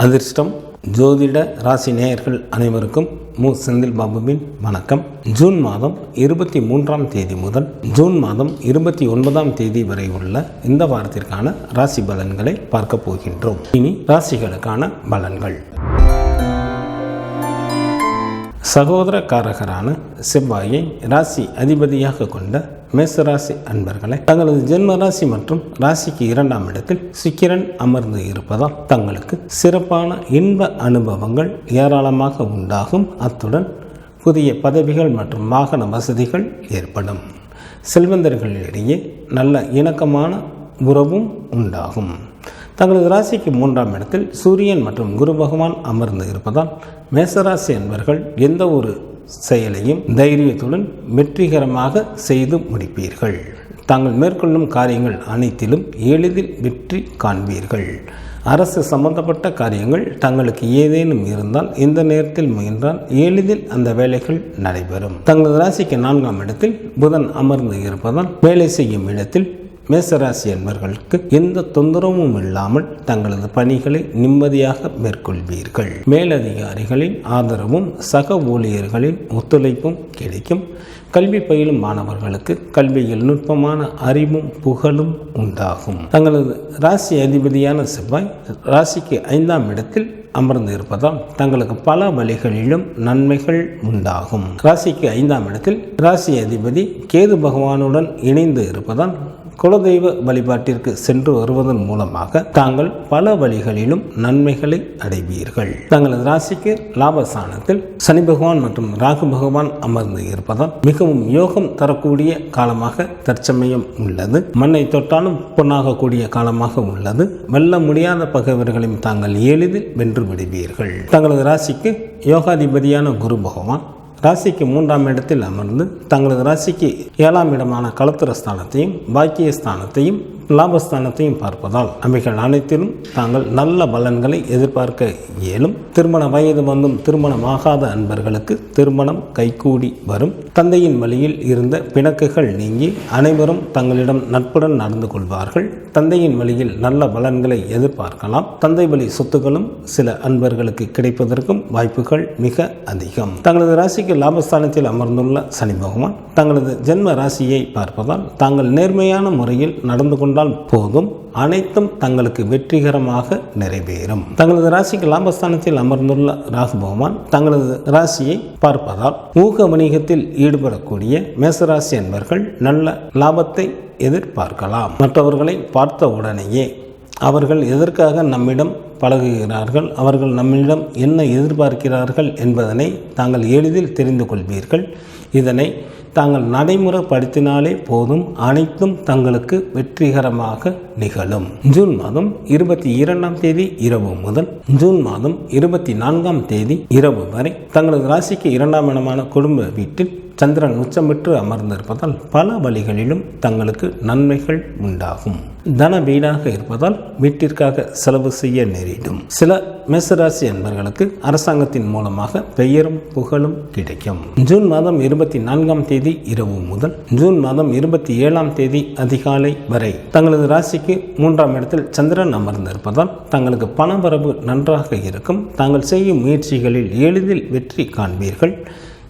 அதிர்ஷ்டம் ஜோதிட ராசி நேயர்கள் அனைவருக்கும் செந்தில் பாபுவின் வணக்கம். ஜூன் மாதம் 23ஆம் தேதி முதல் ஜூன் மாதம் 29ஆம் தேதி வரை உள்ள இந்த வாரத்திற்கான ராசி பலன்களை பார்க்க போகின்றோம். இனி ராசிகளுக்கான பலன்கள். சகோதரக்காரகரான செவ்வாயை ராசி அதிபதியாக கொண்ட மேசராசி அன்பர்களை தங்களது ஜென்ம ராசி மற்றும் ராசிக்கு 2ஆம் இடத்தில் சுக்கிரன் அமர்ந்து இருப்பதால் தங்களுக்கு சிறப்பான இன்ப அனுபவங்கள் ஏராளமாக உண்டாகும். அத்துடன் புதிய பதவிகள் மற்றும் வாகன வசதிகள் ஏற்படும். செல்வந்தர்களிடையே நல்ல இணக்கமான உறவும் உண்டாகும். தங்களது ராசிக்கு 3ஆம் இடத்தில் சூரியன் மற்றும் குரு பகவான் அமர்ந்து இருப்பதால் மேசராசி அன்பர்கள் எந்த ஒரு செயலையும் தைரியத்துடன் வெற்றிகரமாக செய்து முடிப்பீர்கள். தாங்கள் மேற்கொள்ளும் காரியங்கள் அனைத்திலும் எளிதில் வெற்றி காண்பீர்கள். அரசு சம்பந்தப்பட்ட காரியங்கள் தங்களுக்கு ஏதேனும் இருந்தால் இந்த நேரத்தில் முயன்றால் எளிதில் அந்த வேலைகள் நடைபெறும். தங்களது ராசிக்கு 4ஆம் இடத்தில் புதன் அமர்ந்து இருப்பதால் வேலை செய்யும் இடத்தில் மேசராசி அன்பர்களுக்கு எந்த தொந்தரவும் இல்லாமல் தங்களது பணிகளை நிம்மதியாக மேற்கொள்வீர்கள். மேலதிகாரிகளின் ஆதரவும் சக ஊழியர்களின் ஒத்துழைப்பும் கிடைக்கும். கல்வி பயிலும் மாணவர்களுக்கு கல்வியில் நுட்பமான அறிவும் புகழும் உண்டாகும். தங்களது ராசி அதிபதியான செவ்வாய் ராசிக்கு 5ஆம் இடத்தில் அமர்ந்து இருப்பதால் தங்களுக்கு பல வழிகளிலும் நன்மைகள் உண்டாகும். ராசிக்கு 5ஆம் இடத்தில் ராசி அதிபதி கேது பகவானுடன் இணைந்து இருப்பதால் குலதெய்வ வழிபாட்டிற்கு சென்று வருவதன் மூலமாக தாங்கள் பல வழிகளிலும் நன்மைகளை அடைவீர்கள். தங்களது ராசிக்கு லாபஸ்தானத்தில் சனி பகவான் மற்றும் ராகு பகவான் அமர்ந்து இருப்பதால் மிகவும் யோகம் தரக்கூடிய காலமாக தற்சமயம் உள்ளது. மண்ணை தொட்டாலும் பொன்னாகக்கூடிய காலமாக உள்ளது. வெல்ல முடியாத பகைவர்களையும் தாங்கள் எளிதில் வென்று விடுவீர்கள். தங்களது ராசிக்கு யோகாதிபதியான குரு பகவான் ராசிக்கு 3ஆம் இடத்தில் அமர்ந்து தங்களது ராசிக்கு 7ஆம் இடமான களத்திரஸ்தானத்தையும் பாக்கியஸ்தானத்தையும் லாபஸ்தானத்தையும் பார்ப்பதால் அவைகள் அனைத்திலும் தாங்கள் நல்ல பலன்களை எதிர்பார்க்க இயலும். திருமண வயது வந்தும் திருமணமாகாத அன்பர்களுக்கு திருமணம் கைகூடி வரும். தந்தையின் வழியில் இருந்த பிணக்குகள் நீங்கி அனைவரும் தங்களிடம் நட்புடன் நடந்து கொள்வார்கள். தந்தையின் வழியில் நல்ல பலன்களை எதிர்பார்க்கலாம். தந்தை வழி சொத்துக்களும் சில அன்பர்களுக்கு கிடைப்பதற்கும் வாய்ப்புகள் மிக அதிகம். தங்களது ராசிக்கு லாபஸ்தானத்தில் அமர்ந்துள்ள சனி பகவான் தங்களது ஜென்ம ராசியை பார்ப்பதால் தாங்கள் நேர்மையான முறையில் நடந்து கொண்டால் போதும், அனைத்தும் தங்களுக்கு வெற்றிகரமாக நிறைவேறும். தங்களது ராசிக்கு லாபஸ்தானத்தில் அமர்ந்துள்ள ராகு பகவான் தங்களது ராசியை பார்ப்பதால் ஊக வணிகத்தில் ஈடுபடக்கூடிய மேசராசி அன்பர்கள் நல்ல லாபத்தை எதிர்பார்க்கலாம். மற்றவர்களை பார்த்த உடனேயே அவர்கள் எதற்காக நம்மிடம் பழகுகிறார்கள், அவர்கள் நம்மிடம் என்ன எதிர்பார்க்கிறார்கள் என்பதனை தாங்கள் எளிதில் தெரிந்து கொள்வீர்கள். இதனை தாங்கள் நடைமுறைப்படுத்தினாலே போதும், அனைத்தும் தங்களுக்கு வெற்றிகரமாக நிகழும். ஜூன் மாதம் 22ஆம் தேதி இரவு முதல் ஜூன் மாதம் 24ஆம் தேதி இரவு வரை தங்களது ராசிக்கு 2ஆம் இடமான குடும்ப வீட்டில் சந்திரன் உச்சமிட்டு அமர்ந்திருப்பதால் பல வழிகளிலும் தங்களுக்கு நன்மைகள் உண்டாகும். தன வீடாக இருப்பதால் வீட்டிற்காக செலவு செய்ய நேரிடும். சில மேசராசி அன்பர்களுக்கு அரசாங்கத்தின் மூலமாக பெயரும் புகழும் கிடைக்கும். ஜூன் மாதம் 24ஆம் தேதி இரவு முதல் ஜூன் மாதம் 27ஆம் தேதி அதிகாலை வரை தங்களது ராசிக்கு 3ஆம் இடத்தில் சந்திரன் அமர்ந்திருப்பதால் தங்களுக்கு பணவரவு நன்றாக இருக்கும். தாங்கள் செய்யும் முயற்சிகளில் எளிதில் வெற்றி காண்பீர்கள்.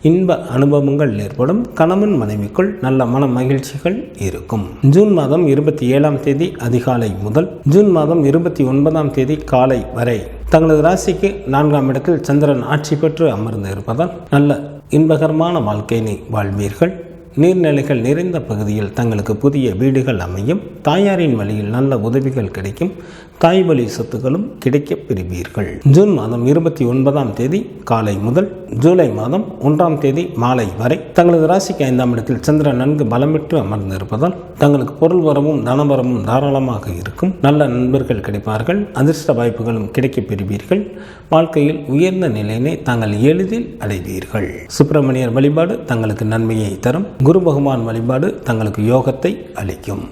இன்ப அனுபவங்கள் ஏற்படும். கணவன் மனைவிக்குள் நல்ல மன மகிழ்ச்சிகள் இருக்கும். ஜூன் மாதம் 27ஆம் தேதி அதிகாலை முதல் ஜூன் மாதம் 29ஆம் தேதி காலை வரை தங்களது ராசிக்கு 4ஆம் இடத்தில் சந்திரன் ஆட்சி பெற்று அமர்ந்து இருப்பதால் நல்ல இன்பகரமான வாழ்க்கையினை வாழ்வீர்கள். நீர்நிலைகள் நிறைந்த பகுதியில் தங்களுக்கு புதிய வீடுகள் அமையும். தாயாரின் வழியில் நல்ல உதவிகள் கிடைக்கும். தாய் வழி சொத்துக்களும் கிடைக்க பெறுவீர்கள். ஜூன் மாதம் 29ஆம் தேதி காலை முதல் ஜூலை மாதம் 1ஆம் தேதி மாலை வரை தங்களது ராசிக்கு 5ஆம் இடத்தில் சந்திரன் நன்கு பலம் பெற்று அமர்ந்து இருப்பதால் தங்களுக்கு பொருள் வரவும் தனவரமும் தாராளமாக இருக்கும். நல்ல நண்பர்கள் கிடைப்பார்கள். அதிர்ஷ்ட வாய்ப்புகளும் கிடைக்க பெறுவீர்கள். வாழ்க்கையில் உயர்ந்த நிலையினை தாங்கள் எளிதில் அடைவீர்கள். சுப்பிரமணியர் வழிபாடு தங்களுக்கு நன்மையை தரும். குரு பகவான் வழிபாடு தங்களுக்கு யோகத்தை அளிக்கும்.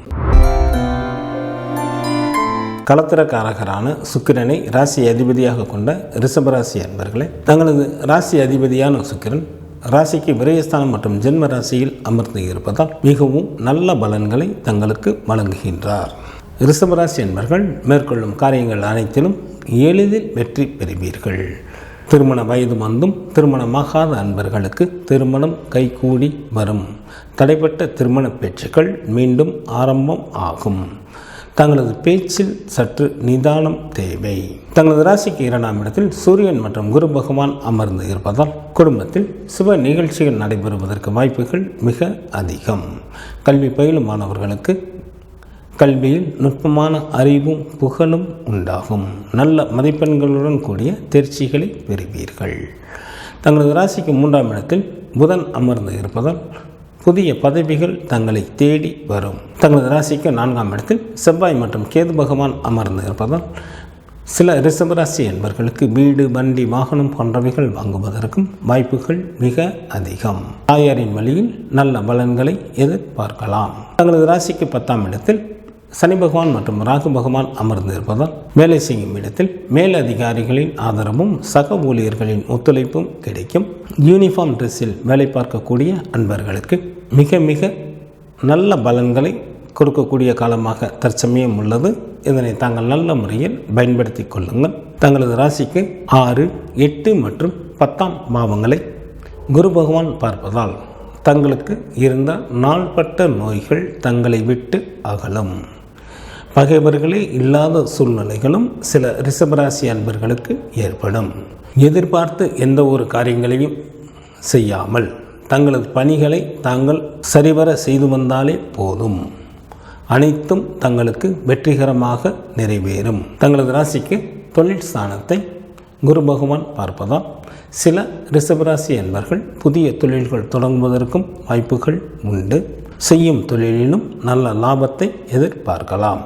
களத்திரக்காரகரான சுக்கிரனை ராசி அதிபதியாக கொண்ட ரிஷபராசி அன்பர்களே, தங்களது ராசி அதிபதியான சுக்கிரன் ராசிக்கு விரயஸ்தானம் மற்றும் ஜென்ம ராசியில் அமர்ந்து இருப்பதால் மிகவும் நல்ல பலன்களை தங்களுக்கு வழங்குகின்றார். ரிஷபராசி என்பர்கள் மேற்கொள்ளும் காரியங்கள் அனைத்திலும் எளிதில் வெற்றி பெறுவீர்கள். திருமண வயது வந்தும் திருமணமாகாத அன்பர்களுக்கு திருமணம் கைகூடி வரும். தடைப்பட்ட திருமண பேச்சுக்கள் மீண்டும் ஆரம்பம் ஆகும். தங்களது பேச்சில் சற்று நிதானம் தேவை. தங்களது ராசிக்கு 2ஆம் இடத்தில் சூரியன் மற்றும் குரு பகவான் அமர்ந்து இருப்பதால் குடும்பத்தில் சுப நிகழ்ச்சிகள் நடைபெறுவதற்கு வாய்ப்புகள் மிக அதிகம். கல்வி பயிலும் மாணவர்களுக்கு கல்வியில் நுட்பமான அறிவும் புகழும் உண்டாகும். நல்ல மதிப்பெண்களுடன் கூடிய தேர்ச்சிகளை பெறுவீர்கள். தங்களது ராசிக்கு 3ஆம் இடத்தில் புதன் அமர்ந்து இருப்பதால் புதிய பதவிகள் தங்களை தேடி வரும். தங்களது ராசிக்கு 4ஆம் இடத்தில் செவ்வாய் மற்றும் கேது பகவான் அமர்ந்து இருப்பதால் சில ரிஷபராசி என்பவர்களுக்கு வீடு, வண்டி, வாகனம் போன்றவைகள் வாங்குவதற்கும் வாய்ப்புகள் மிக அதிகம். தாயாரின் வழியில் நல்ல பலன்களை எதிர்பார்க்கலாம். தங்களது ராசிக்கு 10ஆம் இடத்தில் சனி பகவான் மற்றும் ராகு பகவான் அமர்ந்து இருப்பதால் வேலை செய்யும் இடத்தில் மேலதிகாரிகளின் ஆதரவும் சக ஊழியர்களின் ஒத்துழைப்பும் கிடைக்கும். யூனிஃபார்ம் ட்ரெஸ்ஸில் வேலை பார்க்கக்கூடிய அன்பர்களுக்கு மிக மிக நல்ல பலன்களை கொடுக்கக்கூடிய காலமாக தற்சமயம் உள்ளது. இதனை தாங்கள் நல்ல முறையில் பயன்படுத்தி கொள்ளுங்கள். தங்களது ராசிக்கு 6, 8 மற்றும் 10ஆம் பாவங்களை குரு பகவான் பார்ப்பதால் தங்களுக்கு இருந்த நாள்பட்ட நோய்கள் தங்களை விட்டு அகலும். பகைவர்களே இல்லாத சூழ்நிலைகளும் சில ரிஷபராசி அன்பர்களுக்கு ஏற்படும். எதிர்பார்த்து எந்த ஒரு காரியங்களையும் செய்யாமல் தங்களது பணிகளை தாங்கள் சரிவர செய்து வந்தாலே போதும். அனைத்தும் தங்களுக்கு வெற்றிகரமாக நிறைவேறும். தங்களது ராசிக்கு தொழில் ஸ்தானத்தை குரு பகவான் பார்ப்பதால் சில ரிஷபராசி என்பர்கள் புதிய தொழில்கள் தொடங்குவதற்கும் வாய்ப்புகள் உண்டு. செய்யும் தொழிலிலும் நல்ல லாபத்தை எதிர்பார்க்கலாம்.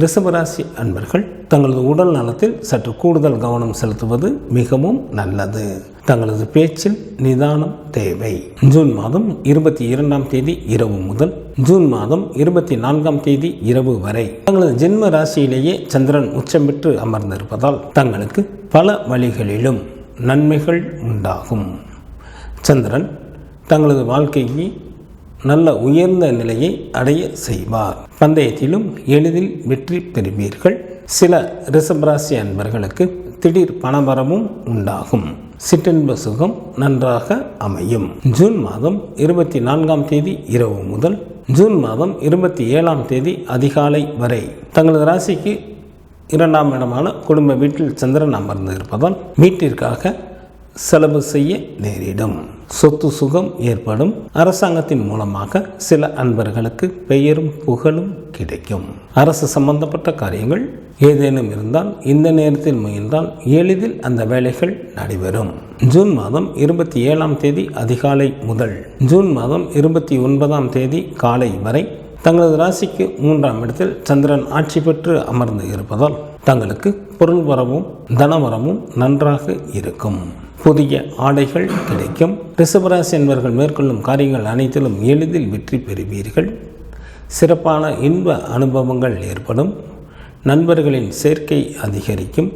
ரிஷபராசி அன்பர்கள் தங்களது உடல் நலத்தில் சற்று கூடுதல் கவனம் செலுத்துவது மிகவும் நல்லது. தங்களது பேச்சில் நிதானம் தேவை. ஜூன் மாதம் 22ஆம் தேதி இரவு முதல் ஜூன் மாதம் 24ஆம் தேதி இரவு வரை தங்களது ஜென்ம ராசியிலேயே சந்திரன் உச்சம் பெற்று அமர்ந்திருப்பதால் தங்களுக்கு பல வழிகளிலும் நன்மைகள் உண்டாகும். சந்திரன் தங்களது வாழ்க்கையை நல்ல உயர்ந்த நிலையை அடைய செய்வார். பந்தயத்திலும் எளிதில் வெற்றி பெறுவீர்கள். சில ரிஷபராசி அன்பர்களுக்கு திடீர் பணவரவும் உண்டாகும். சிற்றின்ப சுகம் நன்றாக அமையும். ஜூன் மாதம் 24ஆம் தேதி இரவு முதல் ஜூன் மாதம் 27ஆம் தேதி அதிகாலை வரை தங்களது ராசிக்கு 2ஆம் இடமான குடும்ப வீட்டில் சந்திரன் அமர்ந்து இருப்பதால் வீட்டிற்காக செலவு செய்ய நேரிடும். சொத்து சுகம் ஏற்படும். அரசாங்கத்தின் மூலமாக சில அன்பர்களுக்கு பெயரும் புகழும் கிடைக்கும். அரசு சம்பந்தப்பட்ட காரியங்கள் ஏதேனும் இருந்தால் இந்த நேரத்தில் முயன்றால் எளிதில் அந்த வேலைகள் நடைபெறும். ஜூன் மாதம் 27ஆம் தேதி அதிகாலை முதல் ஜூன் மாதம் 29ஆம் தேதி காலை வரை தங்களது ராசிக்கு 3ஆம் இடத்தில் சந்திரன் ஆட்சி பெற்று அமர்ந்து இருப்பதால் தங்களுக்கு பொருள் வரவும் தனவரமும் நன்றாக இருக்கும். புதிய ஆடைகள் கிடைக்கும். ரிஷபராசி என்பவர்கள் மேற்கொள்ளும் காரியங்கள் அனைத்திலும் எளிதில் வெற்றி பெறுவீர்கள். சிறப்பான இன்ப அனுபவங்கள் ஏற்படும். நண்பர்களின் சேர்க்கை அதிகரிக்கும்.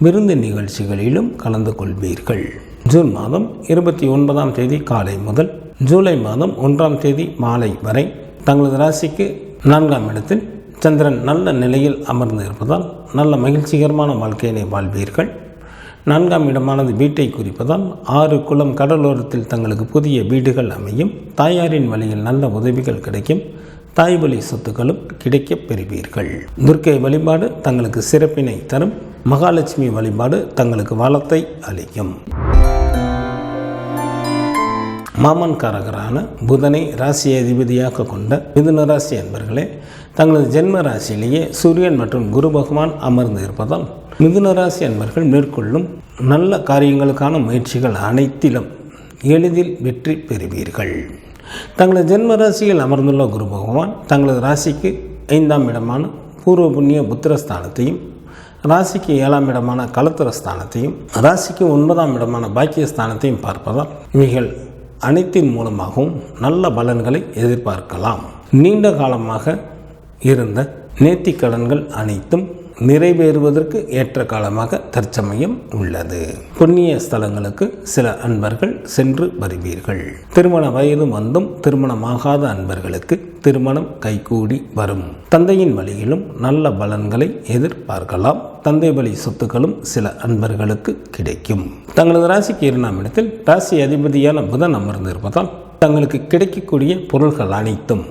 விருந்து நிகழ்ச்சிகளிலும் கலந்து கொள்வீர்கள். ஜூன் மாதம் 29ஆம் தேதி காலை முதல் ஜூலை மாதம் 1ஆம் தேதி மாலை வரை தங்களது ராசிக்கு 4ஆம் இடத்தில் சந்திரன் நல்ல நிலையில் அமர்ந்து இருப்பதால் நல்ல மகிழ்ச்சிகரமான வாழ்க்கையினை வாழ்வீர்கள். 4ஆம் இடமானது வீட்டை குறிப்பதால் 6 குளம் கடலோரத்தில் தங்களுக்கு புதிய வீடுகள் அமையும். தாயாரின் வழியில் நல்ல உதவிகள் கிடைக்கும். தாய் வழி சொத்துக்களும் கிடைக்கப் பெறுவீர்கள். துர்க்கை வழிபாடு தங்களுக்கு சிறப்பினை தரும். மகாலட்சுமி வழிபாடு தங்களுக்கு வளத்தை அளிக்கும். மாமன்காரகரான புதனை ராசி அதிபதியாக கொண்ட மிதுன ராசி என்பர்களே, தங்களது ஜென்ம ராசியிலேயே சூரியன் மற்றும் குரு பகவான் அமர்ந்து இருப்பதால் மிதுன ராசி என்பர்கள் மேற்கொள்ளும் நல்ல காரியங்களுக்கான முயற்சிகள் அனைத்திலும் எளிதில் வெற்றி பெறுவீர்கள். தங்களது ஜென்ம ராசியில் அமர்ந்துள்ள குரு பகவான் தங்களது ராசிக்கு 5ஆம் இடமான பூர்வ புண்ணிய புத்திரஸ்தானத்தையும், ராசிக்கு 7ஆம் இடமான கலத்திரஸ்தானத்தையும், ராசிக்கு 9ஆம் இடமான பாக்கியஸ்தானத்தையும் பார்ப்பதால் இவைகள் அனைத்தின் மூலமாகவும் நல்ல பலன்களை எதிர்பார்க்கலாம். நீண்ட காலமாக இருந்த நேர்த்திக் கடன்கள் அனைத்தும் நிறைவேறுவதற்கு ஏற்ற காலமாக தற்சமயம் உள்ளது. புண்ணிய ஸ்தலங்களுக்கு சில அன்பர்கள் சென்று வருவீர்கள். திருமண வயது வந்தும் திருமணமாகாத அன்பர்களுக்கு திருமணம் கைகூடி வரும். தந்தையின் வழியிலும் நல்ல பலன்களை எதிர்பார்க்கலாம். தந்தை வழி சொத்துக்களும் சில அன்பர்களுக்கு கிடைக்கும். தங்களது ராசிக்கு 2ஆம் இடத்தில் ராசி அதிபதியான புதன் அமர்ந்திருப்பதால் தங்களுக்கு கிடைக்கக்கூடிய பொருள்கள் அனைத்தும்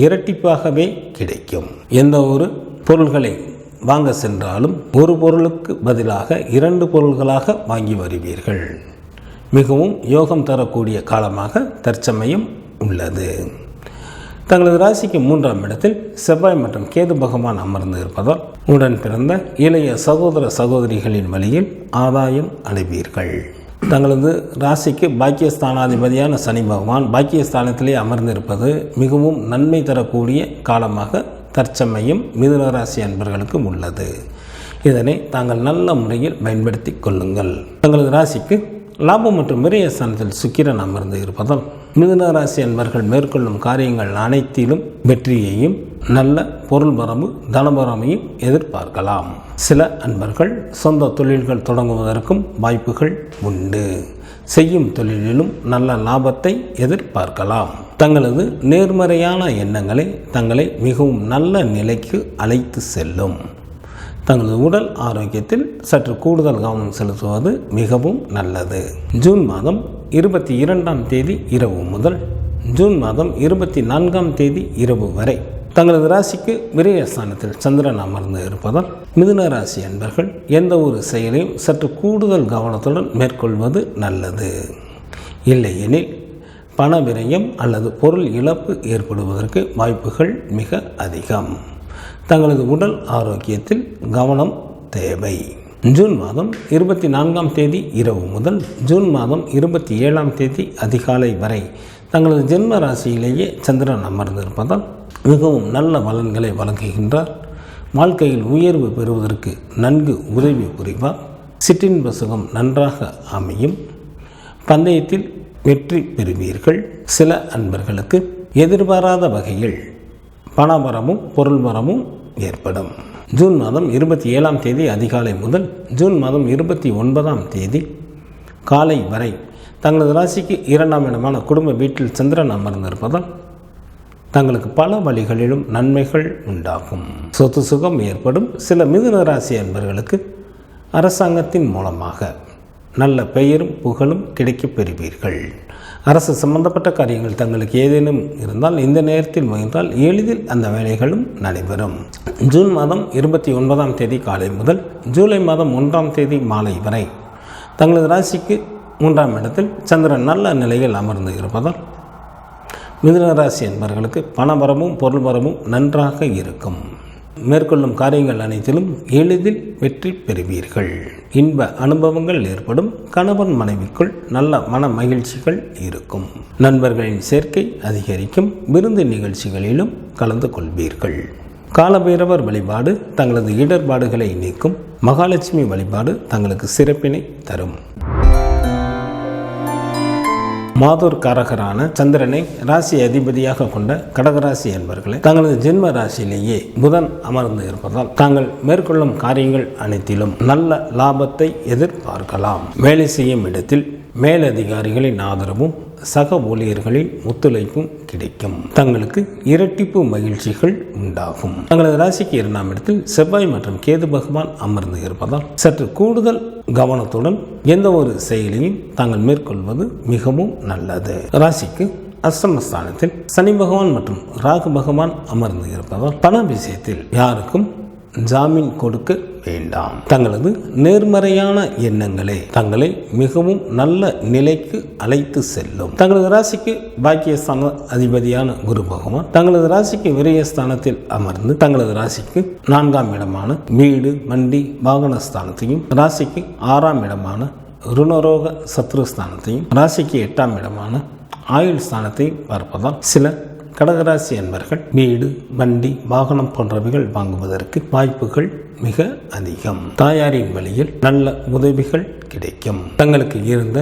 இரட்டிப்பாகவே கிடைக்கும். எந்த ஒரு பொருள்களை வாங்க சென்றாலும் ஒரு பொருளுக்கு பதிலாக 2 பொருள்களாக வாங்கி வருவீர்கள். மிகவும் யோகம் தரக்கூடிய காலமாக தற்சமயம் உள்ளது. தங்களது ராசிக்கு 3ஆம் இடத்தில் செவ்வாய் மற்றும் கேது பகவான் அமர்ந்து இருப்பதால் உடன் பிறந்த இளைய சகோதர சகோதரிகளின் வழியில் ஆதாயம் அடைவீர்கள். தங்களது ராசிக்கு பாக்கியஸ்தானாதிபதியான சனி பகவான் பாக்கியஸ்தானத்திலே அமர்ந்திருப்பது மிகவும் நன்மை தரக்கூடிய காலமாக தற்சமயம் மிதுன ராசி அன்பர்களுக்கு உள்ளது. இதனை தாங்கள் நல்ல முறையில் பயன்படுத்தி கொள்ளுங்கள். தங்களது ராசிக்கு லாபம் மற்றும் விரயஸ்தானத்தில் சுக்கிரன் அமர்ந்து இருப்பதால் மிதுன ராசி அன்பர்கள் மேற்கொள்ளும் காரியங்கள் அனைத்திலும் வெற்றியையும் நல்ல பொருள் வரம்பு தனபரமையும் எதிர்பார்க்கலாம். சில அன்பர்கள் சொந்த தொழில்கள் தொடங்குவதற்கும் வாய்ப்புகள் உண்டு. செய்யும் தொழிலிலும் நல்ல லாபத்தை எதிர்பார்க்கலாம். தங்களது நேர்மறையான எண்ணங்களை தங்களை மிகவும் நல்ல நிலைக்கு அழைத்து செல்லும். தங்களது உடல் ஆரோக்கியத்தில் சற்று கூடுதல் கவனம் செலுத்துவது மிகவும் நல்லது. ஜூன் மாதம் 22ஆம் தேதி இரவு முதல் ஜூன் மாதம் 24ஆம் தேதி இரவு வரை தங்களது ராசிக்கு விரயஸ்தானத்தில் சந்திரன் அமர்ந்து இருப்பதால் மிதுன ராசி அன்பர்கள் எந்த ஒரு செயலையும் சற்று கூடுதல் கவனத்துடன் மேற்கொள்வது நல்லது. இல்லையெனில் பண விரயம் அல்லது பொருள் இழப்பு ஏற்படுவதற்கு வாய்ப்புகள் மிக அதிகம். தங்களது உடல் ஆரோக்கியத்தில் கவனம் தேவை. ஜூன் மாதம் 24ஆம் தேதி இரவு முதல் ஜூன் மாதம் 27ஆம் தேதி அதிகாலை வரை தங்களது ஜென்ம ராசியிலேயே சந்திரன் அமர்ந்திருப்பதால் மிகவும் நல்ல பலன்களை வழங்குகின்றார். வாழ்க்கையில் உயர்வு பெறுவதற்கு நன்கு உதவி புரிவார். சிற்றின்ப சுகம் நன்றாக அமையும். பந்தயத்தில் வெற்றி பெறுவீர்கள். சில அன்பர்களுக்கு எதிர்பாராத வகையில் பணவரமும் பொருள் வரமும் ஏற்படும். ஜூன் மாதம் 27ஆம் தேதி அதிகாலை முதல் ஜூன் மாதம் 29ஆம் தேதி காலை வரை தங்களது ராசிக்கு 2ஆம் இடமான குடும்ப வீட்டில் சந்திரன் அமர்ந்திருப்பதால் தங்களுக்கு பல வழிகளிலும் நன்மைகள் உண்டாகும். சொத்து சுகம் ஏற்படும். சில மிதுன ராசி அன்பர்களுக்கு அரசாங்கத்தின் மூலமாக நல்ல பெயரும் புகழும் கிடைக்கப் பெறுவீர்கள். அரசு சம்பந்தப்பட்ட காரியங்கள் தங்களுக்கு ஏதேனும் இருந்தால் இந்த நேரத்தில் முயன்றால் எளிதில் அந்த வேலைகளும் நடைபெறும். ஜூன் மாதம் 29ஆம் தேதி காலை முதல் ஜூலை மாதம் 1ஆம் தேதி மாலை வரை தங்களது ராசிக்கு 3ஆம் இடத்தில் சந்திரன் நல்ல நிலையில் அமர்ந்து இருப்பதால் மிதுன ராசி என்பவர்களுக்கு பணவரமும் பொருள் வரமும் நன்றாக இருக்கும். மேற்கொள்ளும் காரியங்கள் அனைத்திலும் எளிதில் வெற்றி பெறுவீர்கள். இன்ப அனுபவங்கள் ஏற்படும். கணவன் மனைவிக்குள் நல்ல மன மகிழ்ச்சிகள் இருக்கும். நண்பர்களின் சேர்க்கை அதிகரிக்கும். விருந்து நிகழ்ச்சிகளிலும் கலந்து கொள்வீர்கள். காலபைரவர் வழிபாடு தங்களது இடர்பாடுகளை நீக்கும். மகாலட்சுமி வழிபாடு தங்களுக்கு சிறப்பினை தரும். மாதூர் காரகரான சந்திரனை ராசி அதிபதியாக கொண்ட கடகராசி என்பவர்களை தங்களது ஜென்ம ராசியிலேயே புதன் அமர்ந்து இருப்பதால் தாங்கள் மேற்கொள்ளும் காரியங்கள் அனைத்திலும் நல்ல லாபத்தை எதிர்பார்க்கலாம். வேலை செய்யும் இடத்தில் மேலதிகாரிகளின் ஆதரவும் சக ஊழியர்களின் ஒத்துழைப்பும் கிடைக்கும். தங்களுக்கு இரட்டிப்பு மகிழ்ச்சிகள் உண்டாகும். தங்களது ராசிக்கு 2ஆம் இடத்தில் செவ்வாய் மற்றும் கேது பகவான் அமர்ந்து இருப்பதால் சற்று கூடுதல் கவனத்துடன் எந்த ஒரு செயலையும் தாங்கள் மேற்கொள்வது மிகவும் நல்லது. ராசிக்கு அஷ்டமஸ்தானத்தில் சனி பகவான் மற்றும் ராகு பகவான் அமர்ந்து இருப்பதால் பண விஷயத்தில் யாருக்கும் ஜாமீன் கொடுக்க வேண்டாம். தங்களது நேர்மறையான எண்ணங்களே தங்களை மிகவும் நல்ல நிலைக்கு அழைத்து செல்லும். தங்களது ராசிக்கு பாக்கியஸ்தான அதிபதியான குரு பகவான் தங்களது ராசிக்கு விரயஸ்தானத்தில் அமர்ந்து தங்களது ராசிக்கு 4ஆம் இடமான வீடு வண்டி வாகன ஸ்தானத்தையும் ராசிக்கு 6ஆம் இடமான ருணரோக சத்ருஸ்தானத்தையும் ராசிக்கு 8ஆம் இடமான ஆயுள் ஸ்தானத்தையும் பார்ப்பதால் சில கடகராசி என்பர்கள் வீடு வண்டி வாகனம் போன்றவைகள் வாங்குவதற்கு வாய்ப்புகள் மிக அதிகம். தாயாரின் வழியில் நல்ல உதவிகள் கிடைக்கும். தங்களுக்கு இருந்த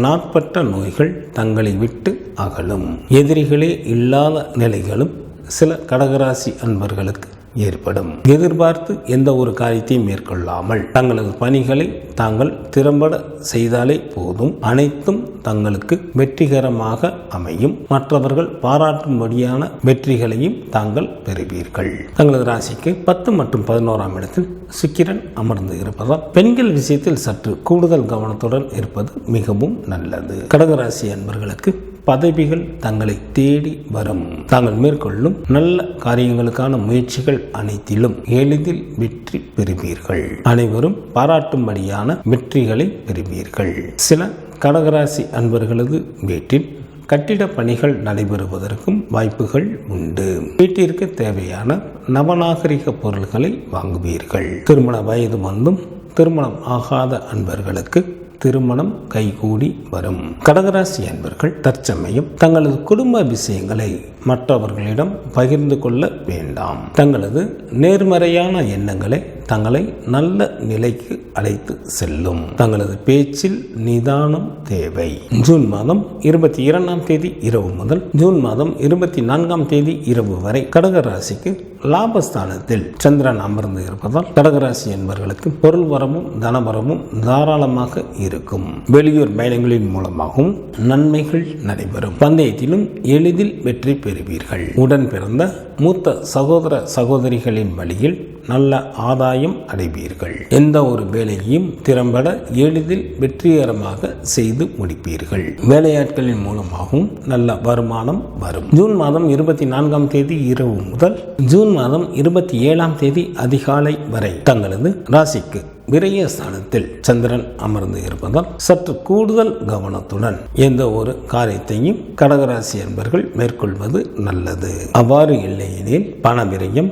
நாட்பட்ட நோய்கள் தங்களை விட்டு அகலும். எதிரிகளே இல்லாத நிலைகளும் சில கடகராசி அன்பர்களுக்கு ஏற்படும். எதிர்பார்த்து எந்த ஒரு காரியத்தையும் மேற்கொள்ளாமல் தங்களது பணிகளை தாங்கள் திறம்பட செய்தாலே போதும். அனைத்தும் தங்களுக்கு வெற்றிகரமாக அமையும். மற்றவர்கள் பாராட்டும்படியான வெற்றிகளையும் தாங்கள் பெறுவீர்கள். தங்களது ராசிக்கு 10 மற்றும் 11ஆம் இடத்தில் சுக்கிரன் அமர்ந்து இருப்பதால் பெண்கள் விஷயத்தில் சற்று கூடுதல் கவனத்துடன் இருப்பது மிகவும் நல்லது. கடகராசி அன்பர்களுக்கு பதவிகள் தங்களை தேடி வரும். தாங்கள் மேற்கொள்ளும் நல்ல காரியங்களுக்கான முயற்சிகள் அனைத்திலும் எளிதில் வெற்றி பெறுவீர்கள். அனைவரும் பாராட்டும்படியான வெற்றிகளை பெறுவீர்கள். சில கடகராசி அன்பர்களது வீட்டில் கட்டிட பணிகள் நடைபெறுவதற்கும் வாய்ப்புகள் உண்டு. வீட்டிற்கு தேவையான நவநாகரிக பொருட்களை வாங்குவீர்கள். திருமண வயது வந்தும் திருமணம் ஆகாத அன்பர்களுக்கு திருமணம் கைகூடி வரும். கடகராசி அன்பர்கள் தற்சமயம் தங்களது குடும்ப விஷயங்களை மற்றவர்களிடம் பகிர்ந்து கொள்ள வேண்டாம். தங்களது நேர்மறையான எண்ணங்களை தங்களை நல்ல நிலைக்கு அழைத்து செல்லும். தங்களது பேச்சில் நிதானம் தேவை. ஜூன் மாதம் 22ஆம் தேதி இரவு முதல் ஜூன் மாதம் 24ஆம் தேதி இரவு வரை கடகராசிக்கு லாபஸ்தானத்தில் சந்திரன் அமர்ந்து இருப்பதால் கடகராசி என்பவர்களுக்கு பொருள் வரமும் தனவரமும் தாராளமாக இருக்கும். வெளியூர் பயணங்களின் மூலமாகவும் நன்மைகள் நடைபெறும். பந்தயத்திலும் எளிதில் வெற்றி பெறுவீர்கள். உடன் பிறந்த மூத்த சகோதர சகோதரிகளின் வழியில் நல்ல ஆதாயம் அடைவீர்கள். எந்த ஒரு வேலையையும் திறம்பட எளிதில் வெற்றிகரமாக செய்து முடிப்பீர்கள். வேலையாட்களின் மூலமாகவும் நல்ல வருமானம் வரும். ஜூன் மாதம் 24ஆம் தேதி இரவு முதல் ஜூன் மாதம் 27ஆம் தேதி அதிகாலை வரை தங்களது ராசிக்கு விரயஸ்தானத்தில் சந்திரன் அமர்ந்து இருப்பதால் சற்று கூடுதல் கவனத்துடன் எந்த ஒரு காரியத்தையும் கடகராசி என்பர்கள் மேற்கொள்வது நல்லது. அவ்வாறு இல்லையெனில் பண விரயம்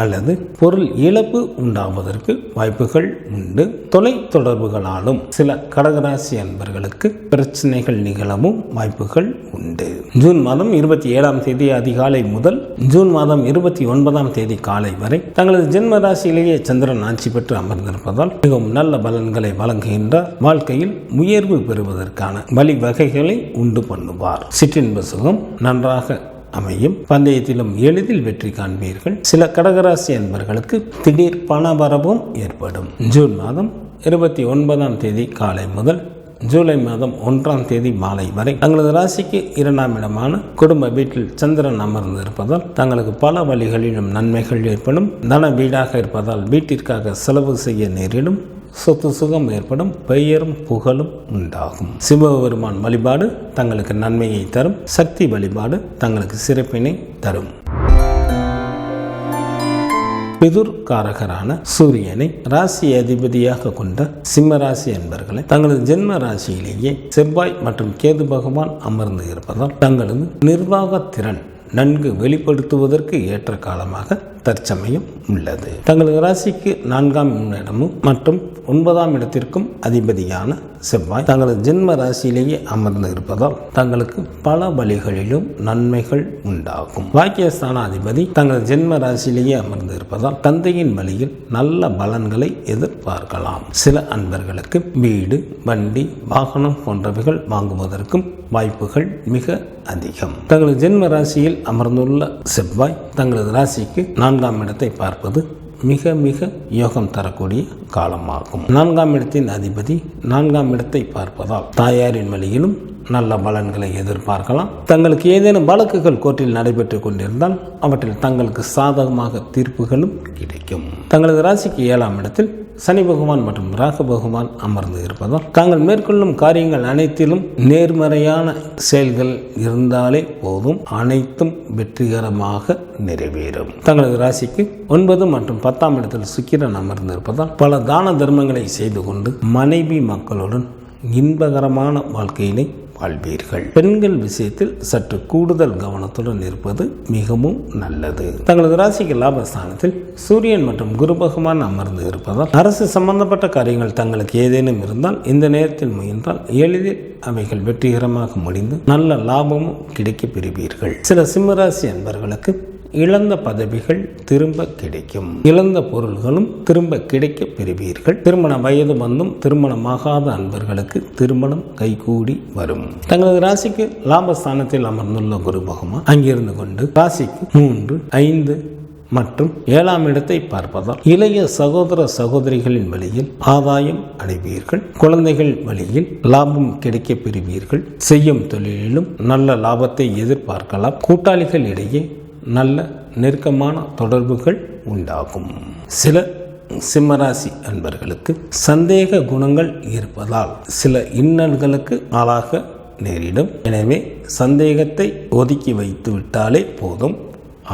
அல்லது பொருள் இழப்பு உண்டாவதற்கு வாய்ப்புகள் உண்டு. தொலை தொடர்புகளாலும் சில கடகராசி அன்பர்களுக்கு பிரச்சனைகள் நிகழவும் வாய்ப்புகள் உண்டு. ஜூன் மாதம் 27ஆம் தேதி அதிகாலை முதல் ஜூன் மாதம் 29ஆம் தேதி காலை வரை தங்களது ஜென்ம ராசியிலேயே சந்திரன் ஆட்சி பெற்று அமர்ந்திருப்பதால் மிகவும் நல்ல பலன்களை வழங்குகின்ற வாழ்க்கையில் உயர்வு பெறுவதற்கான வழிவகைகளை உண்டு பண்ணுவார். சிற்றின்ப சுகம் நன்றாக அமையும். பந்தயத்திலும் எளிதில் வெற்றி காண்பீர்கள். சில கடகராசி அன்பர்களுக்கு திடீர் பணவரவும் ஏற்படும். ஜூன் மாதம் 29ஆம் தேதி காலை முதல் ஜூலை மாதம் 1ஆம் தேதி மாலை வரை தங்களது ராசிக்கு 2ஆம் இடமான குடும்ப வீட்டில் சந்திரன் அமர்ந்து இருப்பதால் தங்களுக்கு பல வழிகளிலும் நன்மைகள் ஏற்படும். தன வீடாக இருப்பதால் வீட்டிற்காக செலவு செய்ய நேரிடும். சொத்து சுகம் ஏற்படும். பெயரும் புகழும் உண்டாகும். சிவபெருமான் வழிபாடு தங்களுக்கு நன்மையை தரும். சக்தி வழிபாடு தங்களுக்கு சிறப்பினை தரும். பிதுர்காரகரான சூரியனை ராசி அதிபதியாக கொண்ட சிம்ம ராசி என்பர்களை தங்களது ஜென்ம ராசியிலேயே செவ்வாய் மற்றும் கேது பகவான் அமர்ந்து இருப்பதால் தங்களது நிர்வாக திறன் நன்கு வெளிப்படுத்துவதற்கு ஏற்ற காலமாக தற்சமயம் உள்ளது. தங்களது ராசிக்கு 4ஆம் இடமும் மற்றும் 9ஆம் இடத்திற்கும் அதிபதியான செவ்வாய் தங்களது ஜென்ம ராசியிலேயே அமர்ந்து இருப்பதால் தங்களுக்கு பல வழிகளிலும் நன்மைகள் உண்டாகும். பாக்கியஸ்தான அதிபதி தங்களது ஜென்ம ராசியிலேயே அமர்ந்து இருப்பதால் தந்தையின் வழியில் நல்ல பலன்களை எதிர்பார்க்கலாம். சில அன்பர்களுக்கு வீடு, வண்டி, வாகனம் போன்றவைகள் வாங்குவதற்கும் வாய்ப்புகள் மிக அதிகம். தங்களது ஜென்ம ராசியில் அமர்ந்துள்ள செவ்வாய் தங்களது ராசிக்கு 4ஆம் இடத்தை பார்ப்பது மிக மிக யோகம் தரக்கூடிய காலமாகும். 4ஆம் இடத்தின் அதிபதி 4ஆம் இடத்தை பார்ப்பதால் தாயாரின் வழியிலும் நல்ல பலன்களை எதிர்பார்க்கலாம். தங்களுக்கு ஏதேனும் வழக்குகள் கோர்ட்டில் நடைபெற்றுக் கொண்டிருந்தால் அவற்றில் தங்களுக்கு சாதகமாக தீர்ப்புகளும் கிடைக்கும். தங்களது ராசிக்கு 7ஆம் இடத்தில் சனி பகவான் மற்றும் ராகு பகவான் அமர்ந்து இருப்பதால் தாங்கள் மேற்கொள்ளும் காரியங்கள் அனைத்திலும் நேர்மறையான செயல்கள் இருந்தாலே போதும். அனைத்தும் வெற்றிகரமாக நிறைவேறும். தங்களது ராசிக்கு 9 மற்றும் 10ஆம் இடத்தில் சுக்கிரன் அமர்ந்து இருப்பதால் பல தான தர்மங்களை செய்து கொண்டு மனைவி மக்களுடன் இன்பகரமான வாழ்க்கையினை வாழ்வீர்கள். பெண்கள் விஷயத்தில் சற்று கூடுதல் கவனத்துடன் இருப்பது மிகவும் நல்லது. தங்களது ராசிக்கு லாபஸ்தானத்தில் சூரியன் மற்றும் குரு பகவான் அமர்ந்து இருப்பதால் அரசு சம்பந்தப்பட்ட காரியங்கள் தங்களுக்கு ஏதேனும் இருந்தால் இந்த நேரத்தில் முயன்றால் எளிதில் அவைகள் வெற்றிகரமாக முடிந்து நல்ல லாபமும் கிடைக்க பெறுவீர்கள். சில சிம்மராசி அன்பர்களுக்கு இழந்த பதவிகள் திரும்ப கிடைக்கும். இழந்த பொருள்களும் திரும்ப கிடைக்க பெறுவீர்கள். திருமண வயது வந்தும் திருமணமாகாத அன்பர்களுக்கு திருமணம் கைகூடி வரும். தங்களது ராசிக்கு லாபஸ்தானத்தில் அமர்ந்துள்ள குரு பகவான் அங்கிருந்து கொண்டு ராசிக்கு 3, 5 மற்றும் 7ஆம் இடத்தை பார்ப்பதால் இளைய சகோதர சகோதரிகளின் வழியில் ஆதாயம் அடைவீர்கள். குழந்தைகள் வழியில் லாபம் கிடைக்க பெறுவீர்கள். செய்யும் தொழிலிலும் நல்ல லாபத்தை எதிர்பார்க்கலாம். கூட்டாளிகள் இடையே நல்ல நெருக்கமான தொடர்புகள் உண்டாகும். சில சிம்மராசி அன்பர்களுக்கு சந்தேக குணங்கள் இருப்பதால் சில இன்னல்களுக்கு ஆளாக நேரிடும். எனவே சந்தேகத்தை ஒதுக்கி வைத்து விட்டாலே போதும்,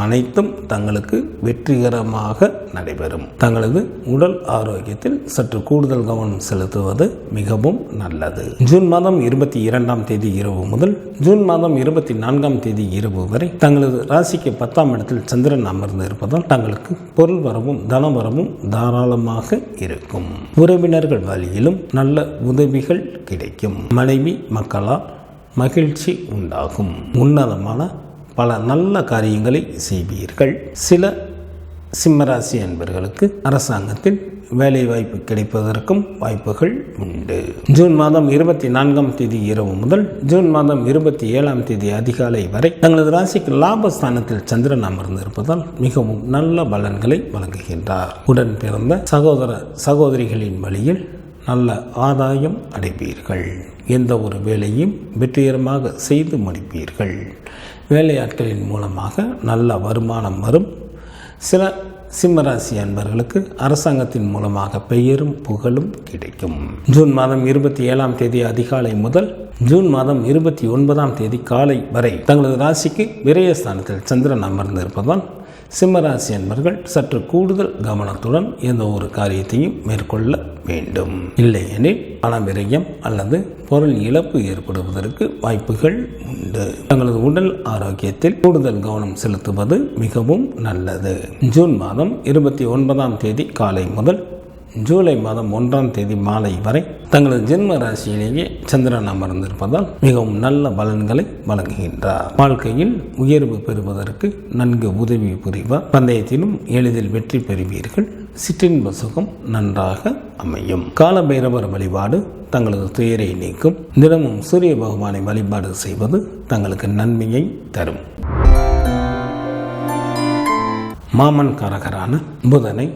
அனைத்தும் தங்களுக்கு வெற்றிகரமாக நடைபெறும். தங்களது உடல் ஆரோக்கியத்தில் சற்று கூடுதல் கவனம் செலுத்துவது மிகவும் நல்லது. ஜூன் மாதம் 22ஆம் தேதி இரவு முதல் ஜூன் மாதம் 24ஆம் தேதி இரவு வரை தங்களது ராசிக்கு 10ஆம் இடத்தில் சந்திரன் அமர்ந்து இருப்பதால் தங்களுக்கு பொருள் வரவும் தனவரவும் தாராளமாக இருக்கும். உறவினர்கள் வழியிலும் நல்ல உதவிகள் கிடைக்கும். மனைவி மக்களால் மகிழ்ச்சி உண்டாகும். உன்னதமான பல நல்ல காரியங்களை செய்வீர்கள். சில சிம்மராசி அன்பர்களுக்கு அரசாங்கத்தில் வேலை வாய்ப்பு கிடைப்பதற்கும் வாய்ப்புகள் உண்டு. ஜூன் மாதம் 24ஆம் தேதி இரவு முதல் ஜூன் மாதம் 27ஆம் தேதி அதிகாலை வரை தங்களது ராசிக்கு லாபஸ்தானத்தில் சந்திரன் அமர்ந்து இருப்பதால் மிகவும் நல்ல பலன்களை வழங்குகின்றார். உடன் பிறந்த சகோதர சகோதரிகளின் வழியில் நல்ல ஆதாயம் அடைவீர்கள். எந்த ஒரு வேலையும் வெற்றிகரமாக செய்து முடிப்பீர்கள். வேலையாட்களின் மூலமாக நல்ல வருமானம் வரும். சில சிம்மராசி அன்பர்களுக்கு அரசாங்கத்தின் மூலமாக பெயரும் புகழும் கிடைக்கும். ஜூன் மாதம் 27ஆம் தேதி அதிகாலை முதல் ஜூன் மாதம் 29ஆம் தேதி காலை வரை தங்களது ராசிக்கு விரயஸ்தானத்தில் சந்திரன் அமர்ந்து இருப்பதால் சிம்மராசி அன்பர்கள் சற்று கூடுதல் கவனத்துடன் எந்த ஒரு காரியத்தையும் மேற்கொள்ள வேண்டும். இல்லையெனில் பண விரயம் அல்லது பொருள் இழப்பு ஏற்படுவதற்கு வாய்ப்புகள் உண்டு. தங்களது உடல் ஆரோக்கியத்தில் கூடுதல் கவனம் செலுத்துவது மிகவும் நல்லது. ஜூன் மாதம் 29ஆம் தேதி காலை முதல் ஜூலை மாதம் 1ஆம் தேதி மாலை வரை தங்களது ஜென்ம ராசியிலேயே சந்திரன் அமர்ந்திருப்பதால் மிகவும் நல்ல பலன்களை வழங்குகின்றார். வாழ்க்கையில் உயர்வு பெறுவதற்கு நன்கு உதவி புரிவார். பந்தயத்திலும் எளிதில் வெற்றி பெறுவீர்கள். சிற்றின்ப சுகம் நன்றாக அமையும். காலபைரவர் வழிபாடு தங்களது துயரை நீக்கும். தினமும் சூரிய பகவானை வழிபாடு செய்வது தங்களுக்கு நன்மையை தரும். மாமன் காரகரான புதனை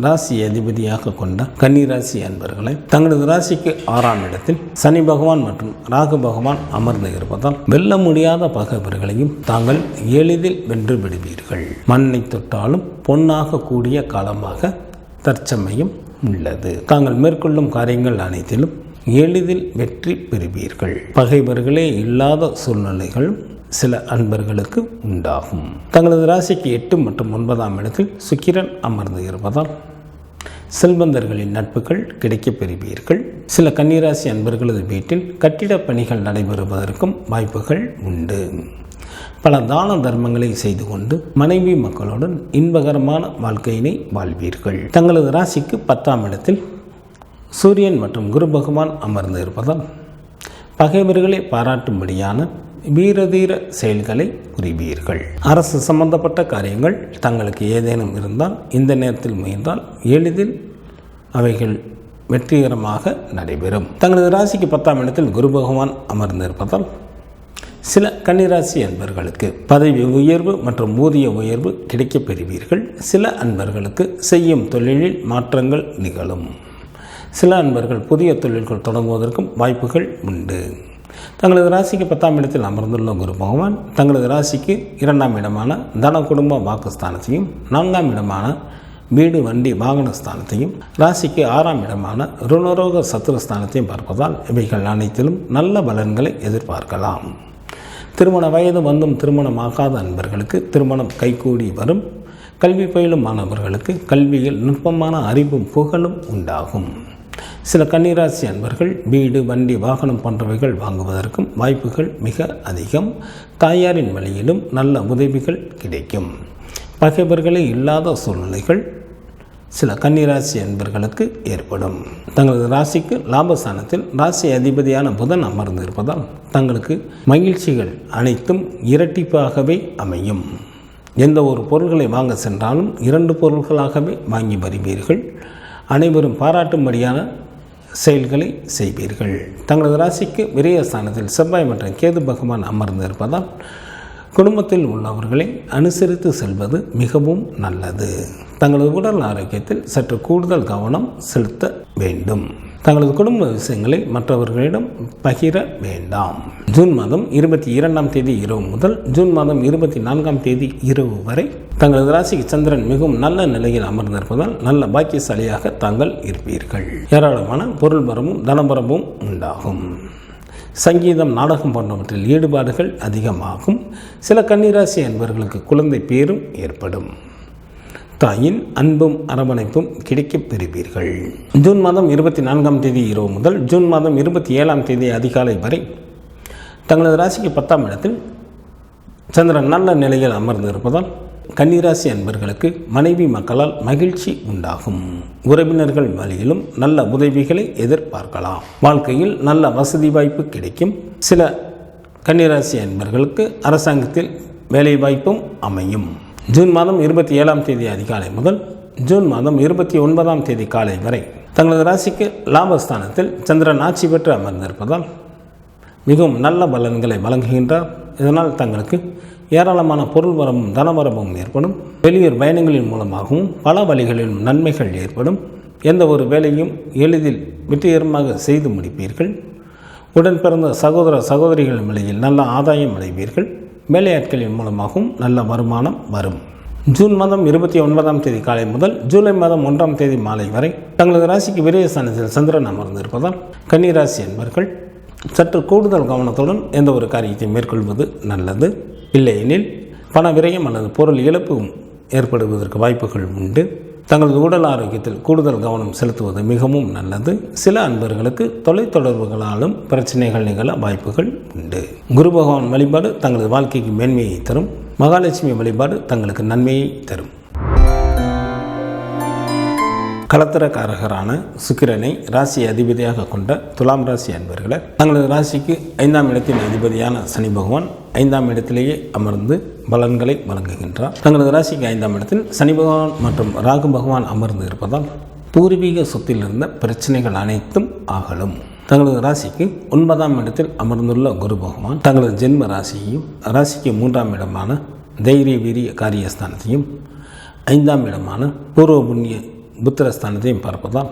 ராசி அதிபதியாக கொண்ட கன்னிராசி அன்பர்களை தங்களது ராசிக்கு 6ஆம் இடத்தில் சனி பகவான் மற்றும் ராகு பகவான் அமர்ந்து இருப்பதால் வெல்ல முடியாத பகைவர்களையும் தாங்கள் எளிதில் வென்று விடுவீர்கள். மண்ணை தொட்டாலும் பொன்னாக கூடிய காலமாக தற்சமயம் உள்ளது. தாங்கள் மேற்கொள்ளும் காரியங்கள் அனைத்திலும் எளிதில் வெற்றி பெறுவீர்கள். பகைவர்களே இல்லாத சூழ்நிலைகளும் சில அன்பர்களுக்கு உண்டாகும். தங்களது ராசிக்கு 8 மற்றும் 9ஆம் இடத்தில் சுக்கிரன் அமர்ந்து இருப்பதால் செல்வந்தர்களின் நட்புகள் கிடைக்கப் பெறுவீர்கள். சில கன்னிராசி அன்பர்களது வீட்டில் கட்டிடப் பணிகள் நடைபெறுவதற்கும் வாய்ப்புகள் உண்டு. பல தான தர்மங்களை செய்து கொண்டு மனைவி மக்களுடன் இன்பகரமான வாழ்க்கையினை வாழ்வீர்கள். தங்களது ராசிக்கு 10ஆம் இடத்தில் சூரியன் மற்றும் குரு பகவான் அமர்ந்து இருப்பதால் பகைவர்களை பாராட்டும்படியான வீரதீர செயல்களை புரிவீர்கள். அரசு சம்பந்தப்பட்ட காரியங்கள் தங்களுக்கு ஏதேனும் இருந்தால் இந்த நேரத்தில் முயன்றால் எளிதில் அவைகள் வெற்றிகரமாக நடைபெறும். தங்களது ராசிக்கு 10ஆம் இடத்தில் குரு பகவான் அமர்ந்திருப்பதால் சில கன்னிராசி அன்பர்களுக்கு பதவி உயர்வு மற்றும் ஊதிய உயர்வு கிடைக்கப் பெறுவீர்கள். சில அன்பர்களுக்கு செய்யும் தொழிலில் மாற்றங்கள் நிகழும். சில அன்பர்கள் புதிய தொழில்கள் தொடங்குவதற்கும் வாய்ப்புகள் உண்டு. தங்களது ராசிக்கு 10ஆம் இடத்தில் அமர்ந்துள்ள குரு பகவான் தங்களது ராசிக்கு 2ஆம் இடமான தன குடும்ப வாக்குஸ்தானத்தையும் 4ஆம் இடமான வீடு வண்டி வாகனஸ்தானத்தையும் ராசிக்கு 6ஆம் இடமான ருணரோக சத்துருஸ்தானத்தையும் பார்ப்பதால் இவைகள் அனைத்திலும் நல்ல பலன்களை எதிர்பார்க்கலாம். திருமண வயது வந்தும் திருமணமாகாத அன்பர்களுக்கு திருமணம் கைகூடி வரும். கல்வி பயிலும் மாணவர்களுக்கு கல்வியில் நுட்பமான அறிவும் புகழும் உண்டாகும். சில கன்னிராசி அன்பர்கள் வீடு வண்டி வாகனம் போன்றவைகள் வாங்குவதற்கும் வாய்ப்புகள் மிக அதிகம். தாயாரின் வழியிலும் நல்ல உதவிகள் கிடைக்கும். பகைவர்களே இல்லாத சூழ்நிலைகள் சில கன்னிராசி அன்பர்களுக்கு ஏற்படும். தங்களது ராசிக்கு லாபஸ்தானத்தில் ராசி அதிபதியான புதன் அமர்ந்து இருப்பதால் தங்களுக்கு மகிழ்ச்சிகள் அனைத்தும் இரட்டிப்பாகவே அமையும். எந்த ஒரு பொருள்களை வாங்க சென்றாலும் 2 பொருள்களாகவே வாங்கி வருவீர்கள். அனைவரும் பாராட்டும்படியான செயல்களை செய்வீர்கள். தங்களது ராசிக்கு விரயஸ்தானத்தில் செவ்வாய் மற்றும் கேது பகவான் அமர்ந்து இருப்பதால் குடும்பத்தில் உள்ளவர்களை அனுசரித்து செல்வது மிகவும் நல்லது. தங்களது உடல் ஆரோக்கியத்தில் சற்று கூடுதல் கவனம் செலுத்த வேண்டும். தங்களது குடும்ப விஷயங்களை மற்றவர்களிடம் பகிர வேண்டாம். ஜூன் மாதம் 22ஆம் தேதி இரவு முதல் ஜூன் மாதம் 24ஆம் தேதி இரவு வரை தங்களது ராசிக்கு சந்திரன் மிகவும் நல்ல நிலையில் அமர்ந்திருப்பதால் நல்ல பாக்கியசாலியாக தாங்கள் இருப்பீர்கள். ஏராளமான பொருள் வரமும் தனபரமும் உண்டாகும். சங்கீதம், நாடகம் போன்றவற்றில் ஈடுபாடுகள் அதிகமாகும். சில கன்னிராசி அன்பர்களுக்கு குழந்தை பேரும் ஏற்படும். தாயின் அன்பும் அரவணைப்பும் கிடைக்கப் பெறுவீர்கள். ஜூன் மாதம் 24ஆம் தேதி இரவு முதல் ஜூன் மாதம் 27ஆம் தேதி அதிகாலை வரை தங்களது ராசிக்கு 10ஆம் இடத்தில் சந்திரன் நல்ல நிலையில் அமர்ந்திருப்பதால் கன்னிராசி அன்பர்களுக்கு மனைவி மக்களால் மகிழ்ச்சி உண்டாகும். உறவினர்கள் வழியிலும் நல்ல உதவிகளை எதிர்பார்க்கலாம். வாழ்க்கையில் நல்ல வசதி வாய்ப்பு கிடைக்கும். சில கன்னிராசி அன்பர்களுக்கு அரசாங்கத்தில் வேலை வாய்ப்பும் அமையும். ஜூன் மாதம் 27ஆம் தேதி அதிகாலை முதல் ஜூன் மாதம் 29ஆம் தேதி காலை வரை தங்களது ராசிக்கு லாபஸ்தானத்தில் சந்திரன் ஆட்சி பெற்று அமர்ந்திருப்பதால் மிகவும் நல்ல பலன்களை வழங்குகின்றார். இதனால் தங்களுக்கு ஏராளமான பொருள் வரமும் தனவரமும் ஏற்படும். வெளியூர் பயணங்களின் மூலமாகவும் பல வழிகளிலும் நன்மைகள் ஏற்படும். எந்த ஒரு வேலையும் எளிதில் வெற்றிகரமாக செய்து முடிப்பீர்கள். உடன் பிறந்த சகோதர சகோதரிகளின் நிலையில் நல்ல ஆதாயம் அடைவீர்கள். வேலையாட்களின் மூலமாகவும் நல்ல வருமானம் வரும். ஜூன் மாதம் 29ஆம் தேதி காலை முதல் ஜூலை மாதம் 1ஆம் தேதி மாலை வரை தங்களது ராசிக்கு விரயஸ்தானத்தில் சந்திரன் அமர்ந்திருப்பதால் கன்னிராசி என்பவர்கள் சற்று கூடுதல் கவனத்துடன் எந்த ஒரு காரியத்தை மேற்கொள்வது நல்லது. இல்லையெனில் பண விரயம் அல்லது பொருள் இழப்பு ஏற்படுவதற்கு வாய்ப்புகள் உண்டு. தங்களது உடல் ஆரோக்கியத்தில் கூடுதல் கவனம் செலுத்துவது மிகவும் நல்லது. சில அன்பர்களுக்கு தொலைத்தொடர்புகளாலும் பிரச்சனைகள் நிகழ வாய்ப்புகள் உண்டு. குரு பகவான் வழிபாடு தங்களது வாழ்க்கைக்கு மேன்மையை தரும். மகாலட்சுமி வழிபாடு தங்களுக்கு நன்மையை தரும். கலத்திரக்காரகரான சுக்கிரனை ராசி அதிபதியாக கொண்ட துலாம் ராசி அன்பர்களை தங்களது ராசிக்கு 5ஆம் இடத்தின் அதிபதியான சனி பகவான் 5ஆம் இடத்திலேயே அமர்ந்து பலன்களை வழங்குகின்றார். தங்களது ராசிக்கு 5ஆம் இடத்தில் சனி பகவான் மற்றும் ராகு பகவான் அமர்ந்து இருப்பதால் பூர்வீக சொத்தில் இருந்த பிரச்சனைகள் அனைத்தும் அகலும். தங்களது ராசிக்கு 9ஆம் இடத்தில் அமர்ந்துள்ள குரு பகவான் தங்களது ஜென்ம ராசியையும் ராசிக்கு 3ஆம் இடமான தைரிய வீரிய காரியஸ்தானத்தையும் 5ஆம் இடமான பூர்வ புண்ணிய புத்திரஸ்தானத்தையும் பார்ப்பதால்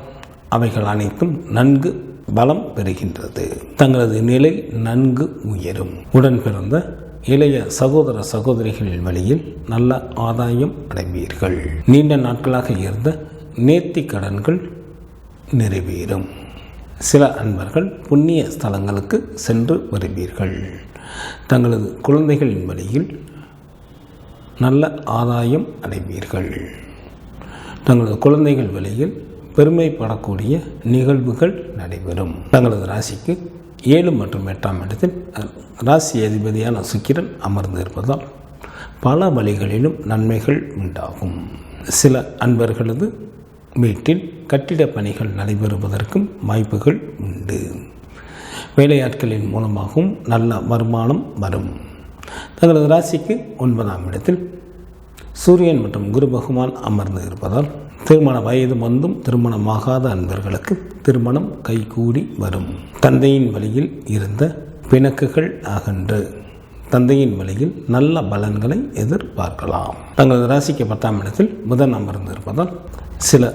அவைகள் அனைத்தும் நன்கு பலம் பெறுகின்றது. தங்களது நிலை நன்கு உயரும். உடன் பிறந்த இளைய சகோதர சகோதரிகளின் வழியில் நல்ல ஆதாயம் அடைவீர்கள். நீண்ட நாட்களாக இருந்த நேர்த்தி கடன்கள் நிறைவேறும். சில அன்பர்கள் புண்ணிய ஸ்தலங்களுக்கு சென்று வருவீர்கள். தங்களது குழந்தைகளின் வழியில் நல்ல ஆதாயம் அடைவீர்கள். தங்களது குழந்தைகள் வழியில் பெருமைப்படக்கூடிய நிகழ்வுகள் நடைபெறும். தங்களது ராசிக்கு 7 மற்றும் 8ஆம் இடத்தில் ராசி அதிபதியான சுக்கிரன் அமர்ந்து இருப்பதால் பல வழிகளிலும் நன்மைகள் உண்டாகும். சில அன்பர்களது வீட்டில் கட்டிட பணிகள் நடைபெறுவதற்கும் வாய்ப்புகள் உண்டு. வேலையாட்களின் மூலமாகவும் நல்ல வருமானம் வரும். தங்களது ராசிக்கு 9ஆம் இடத்தில் சூரியன் மற்றும் குரு பகவான் அமர்ந்து இருப்பதால் திருமண வயது வந்தும் திருமணமாகாத அன்பர்களுக்கு திருமணம் கைகூடி வரும். தந்தையின் வழியில் இருந்த பிணக்குகள் அகன்று தந்தையின் வழியில் நல்ல பலன்களை எதிர்பார்க்கலாம். தங்களது ராசிக்கு 10ஆம் இடத்தில் புதன் அமர்ந்து இருப்பதால் சில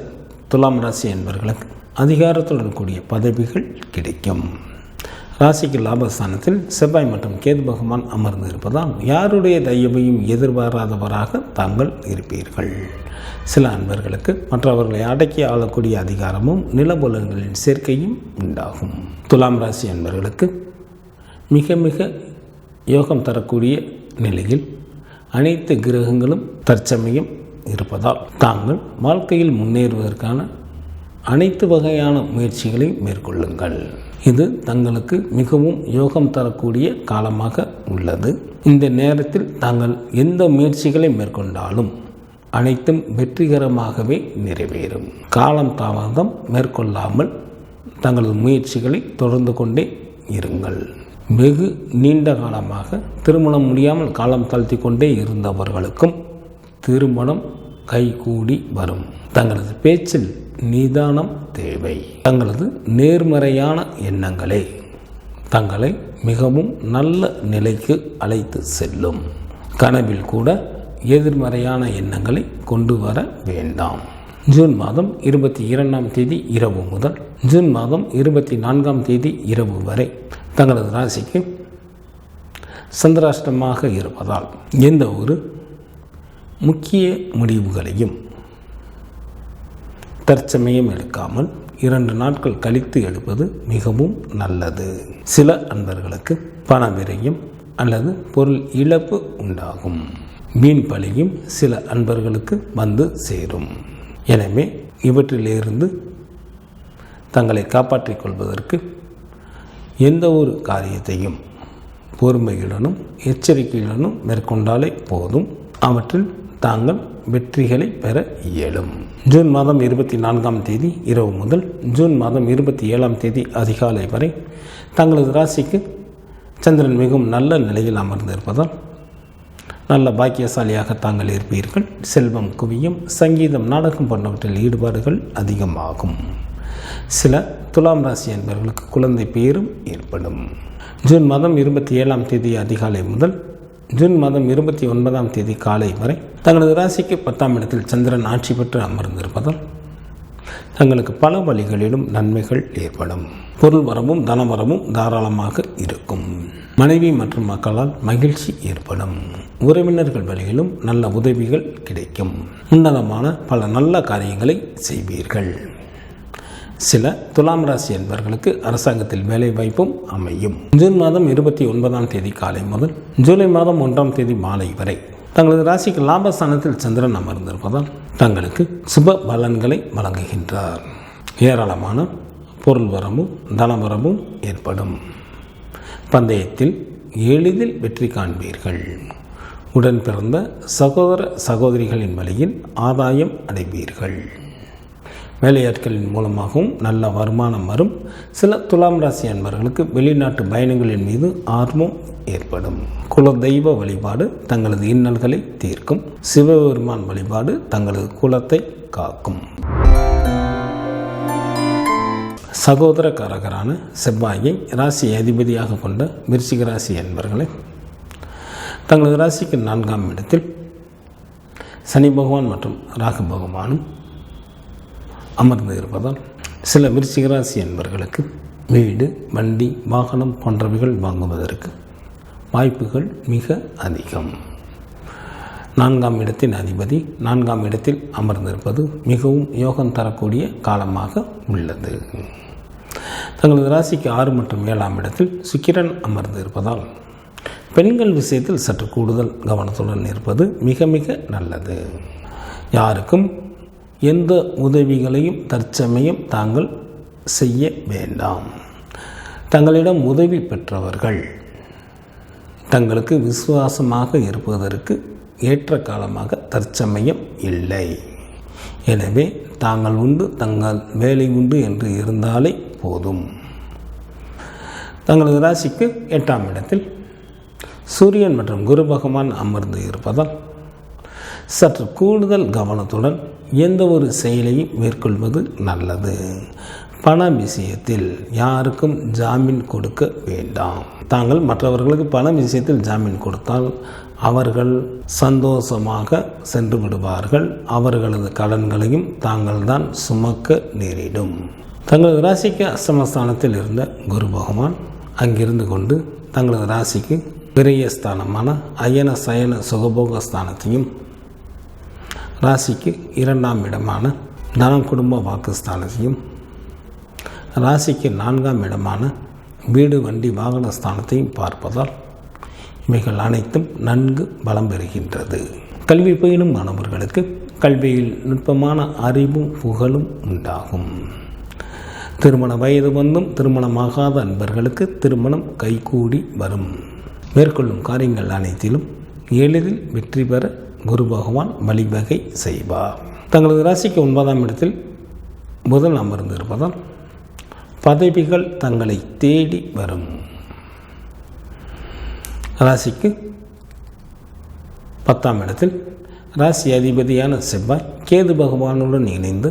துலாம் ராசி அன்பர்களுக்கு அதிகாரத்துடன் கூடிய பதவிகள் கிடைக்கும். ராசிக்கு லாபஸ்தானத்தில் செவ்வாய் மற்றும் கேது பகவான் அமர்ந்து இருப்பதால் யாருடைய தயவையும் எதிர்பாராதவராக தாங்கள் இருப்பீர்கள். சில அன்பர்களுக்கு மற்றவர்களை அடக்கி ஆளக்கூடிய அதிகாரமும் நிலபுலன்களின் சேர்க்கையும் உண்டாகும். துலாம் ராசி அன்பர்களுக்கு மிக மிக யோகம் தரக்கூடிய நிலையில் அனைத்து கிரகங்களும் தற்சமயம் இருப்பதால் தாங்கள் வாழ்க்கையில் முன்னேறுவதற்கான அனைத்து வகையான முயற்சிகளை மேற்கொள்ளுங்கள். இது தங்களுக்கு மிகவும் யோகம் தரக்கூடிய காலமாக உள்ளது. இந்த நேரத்தில் தாங்கள் எந்த முயற்சிகளை மேற்கொண்டாலும் அனைத்தும் வெற்றிகரமாகவே நிறைவேறும். காலம் தாமதம் மேற்கொள்ளாமல் தங்களது முயற்சிகளை தொடர்ந்து கொண்டே இருங்கள். வெகு நீண்ட காலமாக திருமணம் முடியாமல் காலம் தாழ்த்தி கொண்டே இருந்தவர்களுக்கும் திருமணம் கைகூடி வரும். தங்களது பேச்சில் நிதானம் தேவை. தங்களது நேர்மறையான எண்ணங்களே தங்களை மிகவும் நல்ல நிலைக்கு அழைத்து செல்லும். கனவில் கூட எதிர்மறையான எண்ணங்களை கொண்டு வர வேண்டாம். ஜூன் மாதம் 22ஆம் தேதி இரவு முதல் ஜூன் மாதம் 24ஆம் தேதி இரவு வரை தங்களது ராசிக்கு சந்திராஷ்டமாக இருப்பதால் எந்த ஒரு முக்கிய முடிவுகளையும் தற்சமயம் எடுக்காமல் 2 நாட்கள் கழித்து எடுப்பது மிகவும் நல்லது. சில அன்பர்களுக்கு பண விரயம் அல்லது பொருள் இழப்பு உண்டாகும். வீண் பழியும் சில அன்பர்களுக்கு வந்து சேரும். எனவே இவற்றிலிருந்து தங்களை காப்பாற்றிக் கொள்வதற்கு எந்த ஒரு காரியத்தையும் பொறுமையுடனும் எச்சரிக்கையுடனும் மேற்கொண்டாலே போதும். அவற்றில் தாங்கள் வெற்றிகளை பெற இயலும். ஜூன் மாதம் 24ஆம் தேதி இரவு முதல் ஜூன் மாதம் 27ஆம் தேதி அதிகாலை வரை தங்களது ராசிக்கு சந்திரன் மிகவும் நல்ல நிலையில் அமர்ந்திருப்பதால் நல்ல பாக்கியசாலியாக தாங்கள் இருப்பீர்கள். செல்வம் குவியும். சங்கீதம், நாடகம் போன்றவற்றில் ஈடுபாடுகள் அதிகமாகும். சில துலாம் ராசி என்பவர்களுக்கு குழந்தை பேரும் ஏற்படும். ஜூன் மாதம் 27ஆம் தேதி அதிகாலை முதல் ஜூன் மாதம் 29ஆம் தேதி காலை வரை தங்களது ராசிக்கு 10ஆம் இடத்தில் சந்திரன் ஆட்சி பெற்று அமர்ந்திருப்பதால் தங்களுக்கு பல வழிகளிலும் நன்மைகள் ஏற்படும். பொருள் வரவும் தனவரவும் தாராளமாக இருக்கும். மனைவி மற்றும் மக்களால் மகிழ்ச்சி ஏற்படும். உறவினர்கள் வழியிலும் நல்ல உதவிகள் கிடைக்கும். உன்னதமான பல நல்ல காரியங்களை செய்வீர்கள். சில துலாம் ராசி என்பவர்களுக்கு அரசாங்கத்தில் வேலை வாய்ப்பும் அமையும். ஜூன் மாதம் 29ஆம் தேதி காலை முதல் ஜூலை மாதம் 1ஆம் தேதி மாலை வரை தங்களது ராசிக்கு லாபஸ்தானத்தில் சந்திரன் அமர்ந்திருப்பதால் தங்களுக்கு சுப பலன்களை வழங்குகின்றார். ஏராளமான பொருள் வரமும் தனவரமும் ஏற்படும். பந்தயத்தில் எளிதில் வெற்றி காண்பீர்கள். உடன் பிறந்த சகோதர சகோதரிகளின் வழியில் ஆதாயம் அடைவீர்கள். வேலையாட்களின் மூலமாகவும் நல்ல வருமானம் வரும். சில துலாம் ராசி அன்பர்களுக்கு வெளிநாட்டு பயணங்களின் மீது ஆர்வம் ஏற்படும். குலதெய்வ வழிபாடு தங்களது இன்னல்களை தீர்க்கும். சிவபெருமான் வழிபாடு தங்களது குலத்தை காக்கும். சகோதர காரகரான செவ்வாயை ராசி அதிபதியாக கொண்ட விருச்சிக ராசி என்பவர்களை தங்களது ராசிக்கு 4ஆம் இடத்தில் சனி பகவான் மற்றும் ராகு பகவானும் அமர்ந்து இருப்பதால் சில விருச்சிக ராசி என்பவர்களுக்கு வீடு, வண்டி, வாகனம் போன்றவைகள் வாங்குவதற்கு வாய்ப்புகள் மிக அதிகம். 4ஆம் இடத்தின் அதிபதி 4ஆம் இடத்தில் அமர்ந்திருப்பது மிகவும் யோகம் தரக்கூடிய காலமாக உள்ளது. தங்களது ராசிக்கு 6 மற்றும் 7ஆம் இடத்தில் சுக்கிரன் அமர்ந்து இருப்பதால் பெண்கள் விஷயத்தில் சற்று கூடுதல் கவனத்துடன் இருப்பது மிக மிக நல்லது. யாருக்கும் எந்த உதவிகளையும் தற்சமயம் தாங்கள் செய்ய வேண்டாம். தங்களிடம் உதவி பெற்றவர்கள் தங்களுக்கு விசுவாசமாக இருப்பதற்கு ஏற்ற காலமாக தற்சமயம் இல்லை. எனவே தாங்கள் உண்டு, தங்கள் வேலை உண்டு என்று இருந்தாலே போதும். தங்களது ராசிக்கு 8ஆம் இடத்தில் சூரியன் மற்றும் குரு பகவான் அமர்ந்து இருப்பதால் சற்று கூடுதல் கவனத்துடன் எந்த ஒரு செயலையும் மேற்கொள்வது நல்லது. பண விஷயத்தில் யாருக்கும் ஜாமீன் கொடுக்க வேண்டாம். தாங்கள் மற்றவர்களுக்கு பண விஷயத்தில் ஜாமீன் கொடுத்தால் அவர்கள் சந்தோஷமாக சென்று விடுவார்கள். அவர்களது கடன்களையும் தாங்கள் தான் சுமக்க நேரிடும். தங்களது ராசிக்கு அஷ்டமஸ்தானத்தில் இருந்த குரு பகவான் அங்கிருந்து கொண்டு தங்களது ராசிக்கு விரயஸ்தானமான அயன சயன சுகபோக ஸ்தானத்தையும் ராசிக்கு 2ஆம் இடமான தனம் குடும்ப வாக்குஸ்தானத்தையும் ராசிக்கு 4ஆம் இடமான வீடு வண்டி வாகன ஸ்தானத்தையும் பார்ப்பதால் இவைகள் அனைத்தும் நன்கு பலம் பெறுகின்றது. கல்வி பயிலும் மாணவர்களுக்கு கல்வியில் நுட்பமான அறிவும் புகழும் உண்டாகும். திருமண வயது வந்தும் திருமணமாகாத அன்பர்களுக்கு திருமணம் கைகூடி வரும். மேற்கொள்ளும் காரியங்கள் அனைத்திலும் எளிதில் வெற்றி பெற குரு பகவான் வழிவகை செய்வார். தங்களது ராசிக்கு 9ஆம் இடத்தில் புதன் அமர்ந்து இருப்பதால் பதவிகள் தங்களை தேடி வரும். ராசிக்கு 10ஆம் இடத்தில் ராசி அதிபதியான செவ்வாய் கேது பகவானுடன் இணைந்து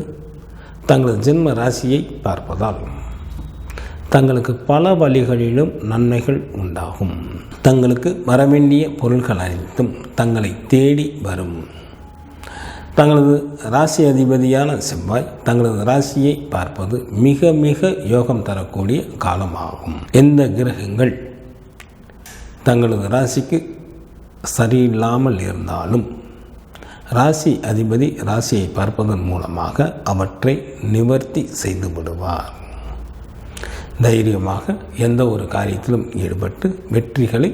தங்களது ஜென்ம ராசியை பார்ப்பதால் தங்களுக்கு பல வழிகளிலும் நன்மைகள் உண்டாகும். தங்களுக்கு வரவேண்டிய பொருள்கள் அனைத்தும் தங்களை தேடி வரும். தங்களது ராசி அதிபதியான செவ்வாய் தங்களது ராசியை பார்ப்பது மிக மிக யோகம் தரக்கூடிய காலமாகும். எந்த கிரகங்கள் தங்களது ராசிக்கு சரியில்லாமல் இருந்தாலும் ராசி அதிபதி ராசியை பார்ப்பதன் மூலமாக அவற்றை நிவர்த்தி செய்து விடுவார். தைரியமாக எந்த ஒரு காரியத்திலும் ஈடுபட்டு வெற்றிகளை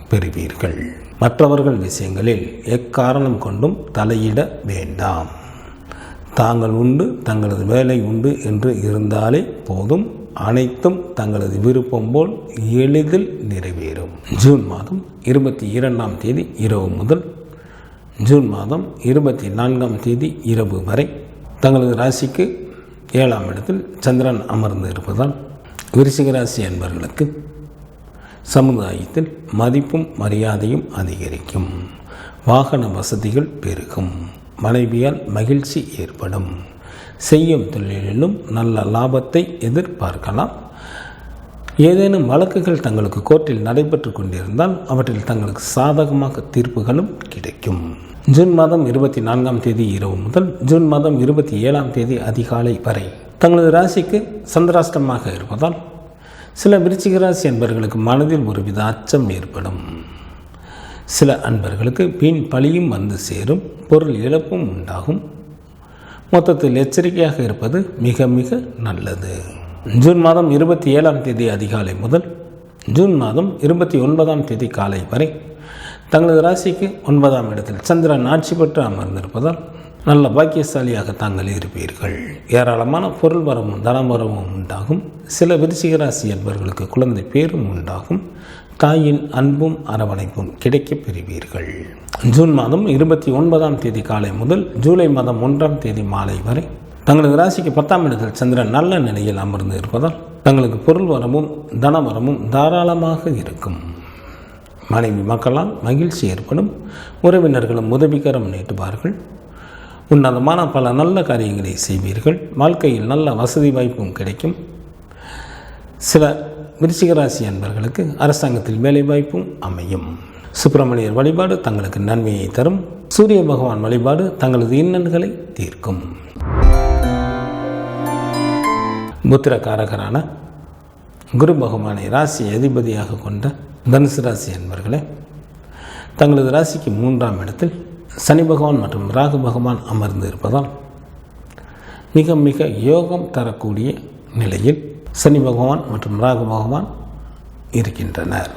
பெறுவீர்கள். மற்றவர்கள் விஷயங்களில் எக்காரணம் கொண்டும் தலையிட வேண்டாம். தாங்கள் உண்டு, தங்களது வேலை உண்டு என்று இருந்தாலே போதும். அனைத்தும் தங்களது விருப்பம் போல் எளிதில் நிறைவேறும். ஜூன் மாதம் 22ஆம் தேதி இரவு முதல் ஜூன் மாதம் 24ஆம் தேதி இரவு வரை தங்களது ராசிக்கு 7ஆம் இடத்தில் சந்திரன் அமர்ந்து இருப்பதால் விருச்சிக ராசி அன்பர்களுக்கு சமுதாயத்தில் மதிப்பும் மரியாதையும் அதிகரிக்கும். வாகன வசதிகள் பெருகும். மனைவியால் மகிழ்ச்சி ஏற்படும். செய்யும் தொழிலிலும் நல்ல லாபத்தை எதிர்பார்க்கலாம். ஏதேனும் வழக்குகள் தங்களுக்கு கோர்ட்டில் நடைபெற்று கொண்டிருந்தால் அவற்றில் தங்களுக்கு சாதகமாக தீர்ப்புகளும் கிடைக்கும். ஜூன் மாதம் 24ஆம் தேதி இரவு முதல் ஜூன் மாதம் 27ஆம் தேதி அதிகாலை வரை தங்களது ராசிக்கு சந்திராஷ்டமாக இருப்பதால் சில விருச்சிக ராசி அன்பர்களுக்கு மனதில் ஒருவித அச்சம் ஏற்படும். சில அன்பர்களுக்கு வீண் பழியும் வந்து சேரும். பொருள் இழப்பும் உண்டாகும். மொத்தத்தில் எச்சரிக்கையாக இருப்பது மிக மிக நல்லது. ஜூன் மாதம் 27ஆம் தேதி அதிகாலை முதல் ஜூன் மாதம் 29ஆம் தேதி காலை வரை தங்களது ராசிக்கு 9ஆம் இடத்தில் சந்திரன் ஆட்சி பெற்று அமர்ந்திருப்பதால் நல்ல பாக்கியசாலியாக தாங்கள் இருப்பீர்கள். ஏராளமான பொருள் வரவும் தனவரவும் உண்டாகும். சில விருச்சிக ராசி என்பவர்களுக்கு குழந்தை பேரும் உண்டாகும். தாயின் அன்பும் அரவணைப்பும் கிடைக்கப் பெறுவீர்கள். ஜூன் மாதம் 29ஆம் தேதி காலை முதல் ஜூலை மாதம் 1ஆம் தேதி மாலை வரை தங்களது ராசிக்கு 10ஆம் இடத்தில் சந்திரன் நல்ல நிலையில் அமர்ந்து இருப்பதால் தங்களுக்கு பொருள் வரமும் தனவரமும் தாராளமாக இருக்கும். மனைவி மக்களால் மகிழ்ச்சி ஏற்படும். உறவினர்களும் உதவிகரம் நீட்டுவார்கள். உன்னதமான பல நல்ல காரியங்களை செய்வீர்கள். வாழ்க்கையில் நல்ல வசதி வாய்ப்பும் கிடைக்கும். சில விருச்சிக ராசி அன்பர்களுக்கு அரசாங்கத்தில் வேலை வாய்ப்பும் அமையும். சுப்பிரமணியர் வழிபாடு தங்களுக்கு நன்மையை தரும். சூரிய பகவான் வழிபாடு தங்களது இன்னல்களை தீர்க்கும். புத்திரகாரகரான குரு பகவானை ராசி அதிபதியாக கொண்ட தனுசு ராசி அன்பர்களே, தங்களது ராசிக்கு 3ஆம் இடத்தில் சனி பகவான் மற்றும் ராகு பகவான் அமர்ந்து இருப்பதால் மிக மிக யோகம் தரக்கூடிய நிலையில் சனி பகவான் மற்றும் ராகு பகவான் இருக்கின்றனர்.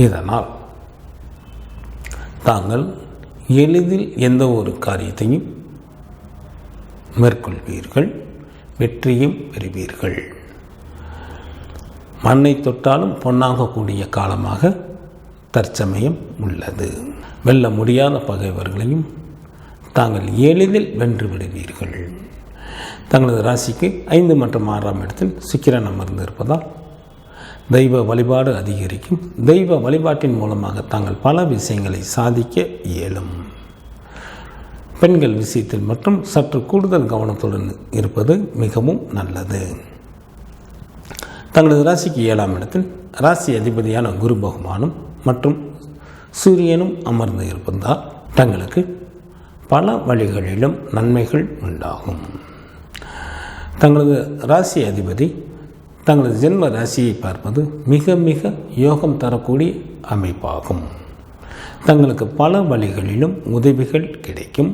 இதனால் தாங்கள் எளிதில் எந்த ஒரு காரியத்தையும் மேற்கொள்வீர்கள். வெற்றியும் பெறுவீர்கள். மண்ணை தொட்டாலும் பொன்னாகக்கூடிய காலமாக தற்சமயம் உள்ளது. வெல்ல முடியாத பகைவர்களையும் தாங்கள் எளிதில் வென்று விடுவீர்கள். தங்களது ராசிக்கு 5 மற்றும் 6ஆம் இடத்தில் சுக்கிரன் அமர்ந்து இருப்பதால் தெய்வ வழிபாடு அதிகரிக்கும். தெய்வ வழிபாட்டின் மூலமாக தாங்கள் பல விஷயங்களை சாதிக்க இயலும். பெண்கள் விஷயத்தில் மற்றும் சற்று கூடுதல் கவனத்துடன் இருப்பது மிகவும் நல்லது. தங்களது ராசிக்கு 7ஆம் இடத்தில் ராசி அதிபதியான குரு பகவானும் மற்றும் சூரியனும் அமர்ந்து இருப்பதால் தங்களுக்கு பல வழிகளிலும் நன்மைகள் உண்டாகும். தங்களது ராசி அதிபதி தங்களது ஜென்ம ராசியை பார்ப்பது மிக மிக யோகம் தரக்கூடிய அமைப்பாகும். தங்களுக்கு பல வழிகளிலும் உதவிகள் கிடைக்கும்.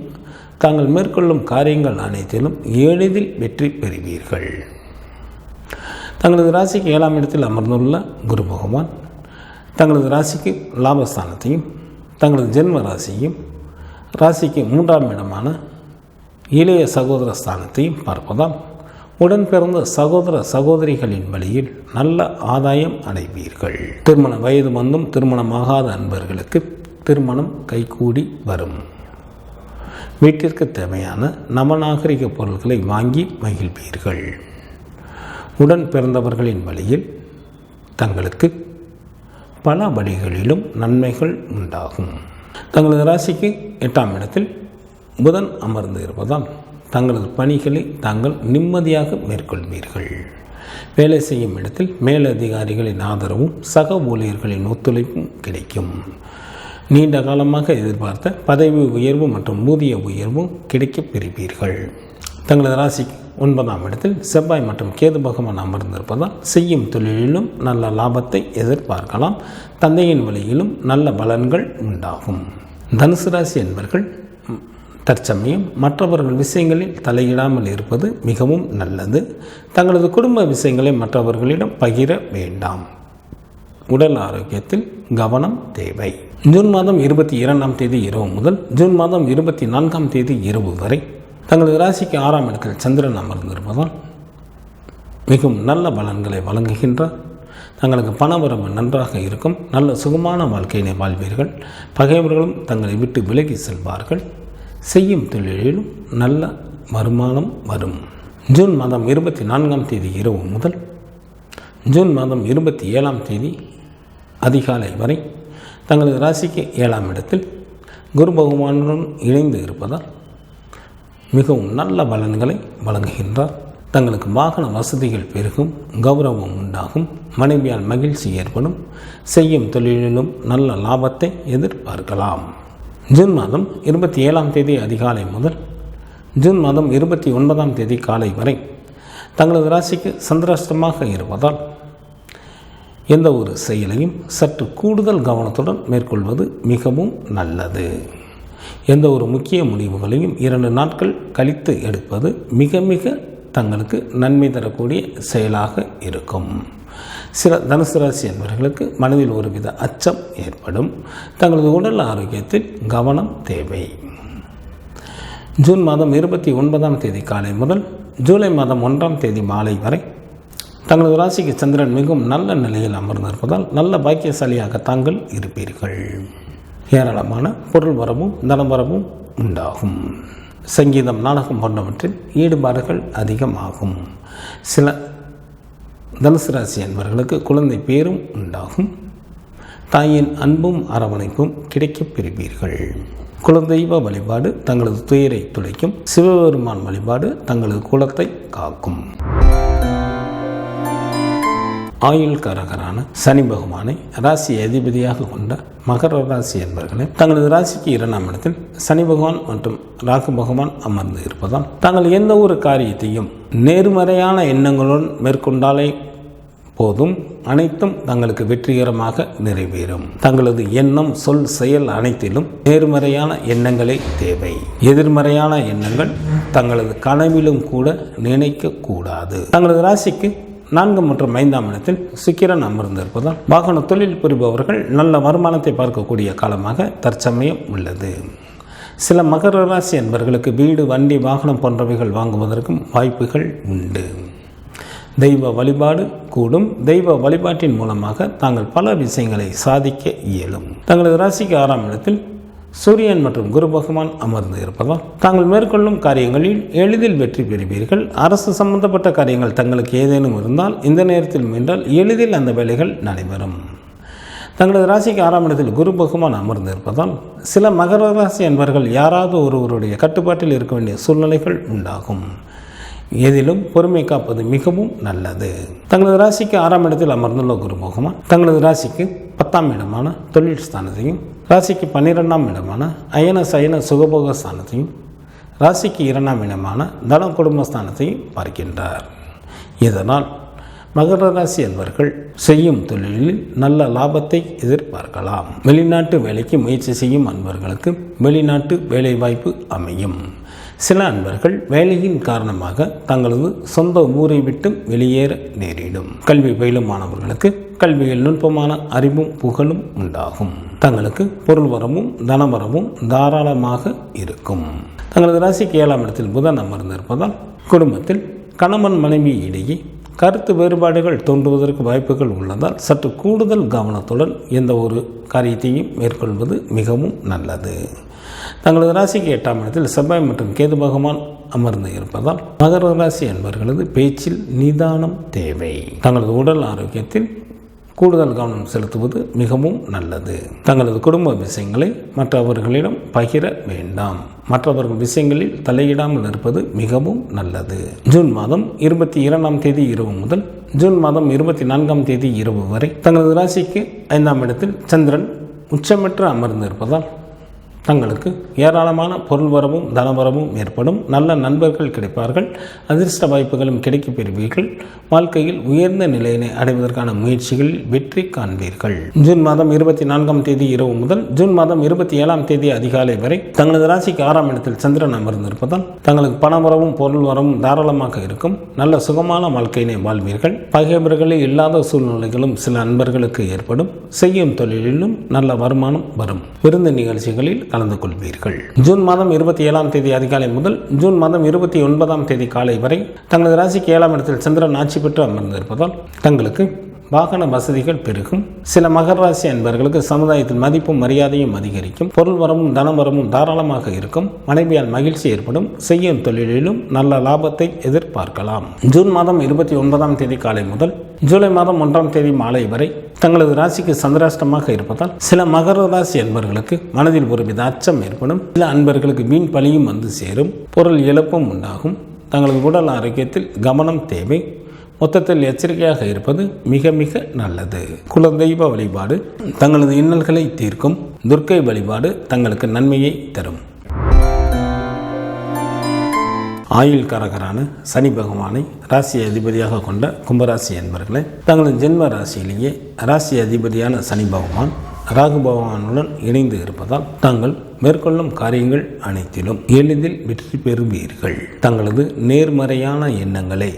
தாங்கள் மேற்கொள்ளும் காரியங்கள் அனைத்திலும் எளிதில் வெற்றி பெறுவீர்கள். தங்களது ராசிக்கு 7ஆம் இடத்தில் அமர்ந்துள்ள குரு பகவான் தங்களது ராசிக்கு லாபஸ்தானத்தையும் தங்களது ஜென்ம ராசியையும் ராசிக்கு 3ஆம் இடமான இளைய சகோதர ஸ்தானத்தையும் பார்ப்பதால் உடன் பிறந்த சகோதர சகோதரிகளின் வழியில் நல்ல ஆதாயம் அடைவீர்கள். திருமண வயது வந்தும் திருமணமாகாத அன்பர்களுக்கு திருமணம் கைகூடி வரும். வீட்டிற்கு தேவையான நவநாகரிக பொருட்களை வாங்கி மகிழ்வீர்கள். உடன் பிறந்தவர்களின் வழியில் தங்களுக்கு பல வழிகளிலும் நன்மைகள் உண்டாகும். தங்களது ராசிக்கு 8ஆம் இடத்தில் புதன் அமர்ந்து இருப்பதால் தங்களது பணிகளை தாங்கள் நிம்மதியாக மேற்கொள்வீர்கள். வேலை செய்யும் இடத்தில் மேலதிகாரிகளின் ஆதரவும் சக ஊழியர்களின் ஒத்துழைப்பும் கிடைக்கும். நீண்ட காலமாக எதிர்பார்த்த பதவி உயர்வு மற்றும் ஊதிய உயர்வும் கிடைக்கப் பெறுவீர்கள். தங்களது ராசிக்கு 9ஆம் இடத்தில் செவ்வாய் மற்றும் கேது பகவான் அமர்ந்திருப்பதால் செய்யும் தொழிலிலும் நல்ல லாபத்தை எதிர்பார்க்கலாம். தந்தையின் வழியிலும் நல்ல பலன்கள் உண்டாகும். தனுசு ராசி என்பவர்கள் தற்சமயம் மற்றவர்கள் விஷயங்களில் தலையிடாமல் இருப்பது மிகவும் நல்லது. தங்களது குடும்ப விஷயங்களை மற்றவர்களிடம் பகிர வேண்டாம். உடல் ஆரோக்கியத்தில் கவனம் தேவை. ஜூன் மாதம் 22ஆம் தேதி இரவு முதல் ஜூன் மாதம் 24ஆம் தேதி இரவு வரை தங்களது ராசிக்கு 6ஆம் இடத்தில் சந்திரன் அமர்ந்திருப்பதால் மிகவும் நல்ல பலன்களை வழங்குகின்றார். தங்களுக்கு பணவரவு நன்றாக இருக்கும். நல்ல சுகமான வாழ்க்கையினை வாழ்வீர்கள். பகைவர்களும் தங்களை விட்டு விலகி செல்வார்கள். செய்யும் தொழிலிலும் நல்ல வருமானம் வரும். ஜூன் மாதம் 24ஆம் தேதி இரவு முதல் ஜூன் மாதம் 27ஆம் தேதி அதிகாலை வரை தங்களது ராசிக்கு 7ஆம் இடத்தில் குரு பகவானுடன் இணைந்து இருப்பதால் மிகவும் நல்ல பலன்களை வழங்குகின்றார். தங்களுக்கு வாகன வசதிகள் பெருகும். கௌரவம் உண்டாகும். மனைவியால் மகிழ்ச்சி ஏற்படும். செய்யும் தொழிலிலும் நல்ல லாபத்தை எதிர்பார்க்கலாம். ஜூன் மாதம் 27ஆம் தேதி அதிகாலை முதல் ஜூன் மாதம் 29ஆம் தேதி காலை வரை தங்களது ராசிக்கு சந்திராஷ்டமாக இருப்பதால் எந்த ஒரு செயலையும் சற்று கூடுதல் கவனத்துடன் மேற்கொள்வது மிகவும் நல்லது. எந்த ஒரு முக்கிய முடிவுகளையும் 2 நாட்கள் கழித்து எடுப்பது மிக மிக தங்களுக்கு நன்மை தரக்கூடிய செயலாக இருக்கும். சில தனுசு ராசி என்பவர்களுக்கு மனதில் ஒருவித அச்சம் ஏற்படும். தங்களது உடல் ஆரோக்கியத்தில் கவனம் தேவை. ஜூன் மாதம் 29ஆம் தேதி காலை முதல் ஜூலை மாதம் 1ஆம் தேதி மாலை வரை தங்களது ராசிக்கு சந்திரன் மிகவும் நல்ல நிலையில் அமர்ந்திருப்பதால் நல்ல பாக்கியசாலியாக தாங்கள் இருப்பீர்கள். ஏராளமான பொருள் வரவும் தனவரவும் உண்டாகும். சங்கீதம், நாடகம் போன்றவற்றில் ஈடுபாடுகள் அதிகமாகும். சில தனுசு ராசி என்பவர்களுக்கு குழந்தை பேரும் உண்டாகும். தாயின் அன்பும் அரவணைப்பும் கிடைக்கப் பெறுவீர்கள். குலதெய்வ வழிபாடு தங்களது துயரை துடைக்கும். சிவபெருமான் வழிபாடு தங்களது குலத்தை காக்கும். ஆயுள் காரகரான சனி பகவானை ராசி அதிபதியாக கொண்ட மகர ராசி என்பவர்களே தங்களது ராசிக்கு 2ஆம் இடத்தில் சனி பகவான் மற்றும் ராகு பகவான் அமர்ந்து இருப்பதால் தாங்கள் எந்த ஒரு காரியத்தையும் நேர்மறையான எண்ணங்களுடன் மேற்கொண்டாலே போதும், அனைத்தும் தங்களுக்கு வெற்றிகரமாக நிறைவேறும். தங்களது எண்ணம், சொல், செயல் அனைத்திலும் நேர்மறையான எண்ணங்களே தேவை. எதிர்மறையான எண்ணங்கள் தங்களது கனவிலும் கூட நினைக்க கூடாது. தங்களது ராசிக்கு 4 மற்றும் 5ஆம் இடத்தில் சுக்கிரன் அமர்ந்திருப்பதால் வாகன தொழில் புரிபவர்கள் நல்ல வருமானத்தை பார்க்கக்கூடிய காலமாக தற்சமயம் உள்ளது. சில மகர ராசி என்பவர்களுக்கு வீடு, வண்டி, வாகனம் போன்றவைகள் வாங்குவதற்கும் வாய்ப்புகள் உண்டு. தெய்வ வழிபாடு கூடும். தெய்வ வழிபாட்டின் மூலமாக தாங்கள் பல விஷயங்களை சாதிக்க இயலும். தங்களது ராசிக்கு 6ஆம் இடத்தில் சூரியன் மற்றும் குரு பகவான் அமர்ந்து இருப்பதால் தாங்கள் மேற்கொள்ளும் காரியங்களில் எளிதில் வெற்றி பெறுவீர்கள். அரசு சம்பந்தப்பட்ட காரியங்கள் தங்களுக்கு ஏதேனும் இருந்தால் இந்த நேரத்தில் முயன்றால் எளிதில் அந்த வேலைகள் நடைபெறும். தங்களது ராசிக்கு 6ஆம் இடத்தில் குரு பகவான் அமர்ந்து இருப்பதால் சில மகர ராசி என்பவர்கள் யாராவது ஒருவருடைய கட்டுப்பாட்டில் இருக்க வேண்டிய சூழ்நிலைகள் உண்டாகும். எதிலும் பொறுமை காப்பது மிகவும் நல்லது. தங்களது ராசிக்கு 6ஆம் இடத்தில் அமர்ந்துள்ள குரு பகவான் தங்களது ராசிக்கு 10ஆம் இடமான தொழில் ஸ்தானத்தையும், ராசிக்கு 12ஆம் இடமான அயன சயன சுகபோக ஸ்தானத்தையும், ராசிக்கு 2ஆம் இடமான தன குடும்ப ஸ்தானத்தையும் பார்க்கின்றார். இதனால் மகர ராசி என்பவர்கள் செய்யும் தொழிலில் நல்ல லாபத்தை எதிர்பார்க்கலாம். வெளிநாட்டு வேலைக்கு முயற்சி செய்யும் அன்பர்களுக்கு வெளிநாட்டு வேலைவாய்ப்பு அமையும். சில அன்பர்கள் வேலையின் காரணமாக தங்களது சொந்த ஊரை விட்டு வெளியேற நேரிடும். கல்வி பயிலும் மாணவர்களுக்கு கல்வியில் நுட்பமான அறிவும் புகழும் உண்டாகும். தங்களுக்கு பொருள் வரவும் தனவரவும் தாராளமாக இருக்கும். தங்களது ராசிக்கு 7ஆம் இடத்தில் புதன் அமர்ந்திருப்பதால் குடும்பத்தில் கணவன் மனைவி இடையே கருத்து வேறுபாடுகள் தோன்றுவதற்கு வாய்ப்புகள் உள்ளதால் சற்று கூடுதல் கவனத்துடன் எந்த ஒரு காரியத்தையும் மேற்கொள்வது மிகவும் நல்லது. தங்களது ராசிக்கு 8ஆம் இடத்தில் செவ்வாய் மற்றும் கேது பகவான் அமர்ந்து இருப்பதால் மகர ராசி என்பவர்களது பேச்சில் நிதானம் தேவை. தங்களது உடல் ஆரோக்கியத்தில் கூடுதல் கவனம் செலுத்துவது மிகவும் நல்லது. தங்களது குடும்ப விஷயங்களை மற்றவர்களிடம் பகிர வேண்டாம். மற்றவர்கள் விஷயங்களில் தலையிடாமல் இருப்பது மிகவும் நல்லது. ஜூன் மாதம் 22ஆம் தேதி இரவு முதல் ஜூன் மாதம் 24ஆம் தேதி இரவு வரை தங்களது ராசிக்கு 5ஆம் இடத்தில் சந்திரன் உச்சமற்று அமர்ந்து இருப்பதால் தங்களுக்கு ஏராளமான பொருள் வரவும் தனவரவும் ஏற்படும். நல்ல நண்பர்கள் கிடைப்பார்கள். அதிர்ஷ்ட வாய்ப்புகளும் கிடைக்கப் பெறுவீர்கள். வாழ்க்கையில் உயர்ந்த நிலையினை அடைவதற்கான முயற்சிகளில் வெற்றி காண்பீர்கள். ஜூன் மாதம் 24ஆம் தேதி இரவு முதல் ஜூன் மாதம் 27ஆம் தேதி அதிகாலை வரை தங்களது ராசிக்கு 6ஆம் இடத்தில் சந்திரன் அமர்ந்திருப்பதால் தங்களுக்கு பணவரவும் பொருள் வரவும் தாராளமாக இருக்கும். நல்ல சுகமான வாழ்க்கையினை வாழ்வீர்கள். பகைவர்களே இல்லாத சூழ்நிலைகளும் சில நண்பர்களுக்கு ஏற்படும். செய்யும் தொழிலிலும் நல்ல வருமானம் வரும். விருந்து நிகழ்ச்சிகளில் கலந்து கொள்வீர்கள். ஜூன் மாதம் 27ஆம் தேதி அதிகாலை முதல் ஜூன் மாதம் 29ஆம் தேதி காலை வரை தங்களது ராசிக்கு 7ஆம் இடத்தில் சந்திரன் ஆட்சி பெற்று அமர்ந்திருப்பதால் தங்களுக்கு வாகன வசதிகள் பெருகும். சில மகர ராசி அன்பர்களுக்கு சமுதாயத்தில் மதிப்பும் மரியாதையும் அதிகரிக்கும். பொருள் வரவும் தனவரமும் தாராளமாக இருக்கும். மனைவியால் மகிழ்ச்சி ஏற்படும். செய்யும் தொழிலிலும் நல்ல லாபத்தை எதிர்பார்க்கலாம். ஜூன் மாதம் 29ஆம் தேதி காலை முதல் ஜூலை மாதம் 1ஆம் தேதி மாலை வரை தங்களது ராசிக்கு சந்திராஷ்டமாக இருப்பதால் சில மகர ராசி அன்பர்களுக்கு மனதில் ஒருவித அச்சம் ஏற்படும். சில அன்பர்களுக்கு வீண் பலியும் வந்து சேரும். பொருள் இழப்பும் உண்டாகும். தங்களது உடல் ஆரோக்கியத்தில் கவனம் தேவை. மொத்தத்தில் எச்சரிக்கையாக இருப்பது மிக மிக நல்லது. குலதெய்வ வழிபாடு தங்களது இன்னல்களை தீர்க்கும். துர்க்கை வழிபாடு தங்களுக்கு நன்மையை தரும். ஆயுள் காரகரான சனி பகவானை ராசி அதிபதியாக கொண்ட கும்பராசி என்பவர்களை தங்களது ஜென்ம ராசியிலேயே ராசி அதிபதியான சனி பகவான் ராகு பகவானுடன் இணைந்து இருப்பதால் தாங்கள் மேற்கொள்ளும் காரியங்கள் அனைத்திலும் எளிதில் வெற்றி பெறுவீர்கள். தங்களது நேர்மறையான எண்ணங்களை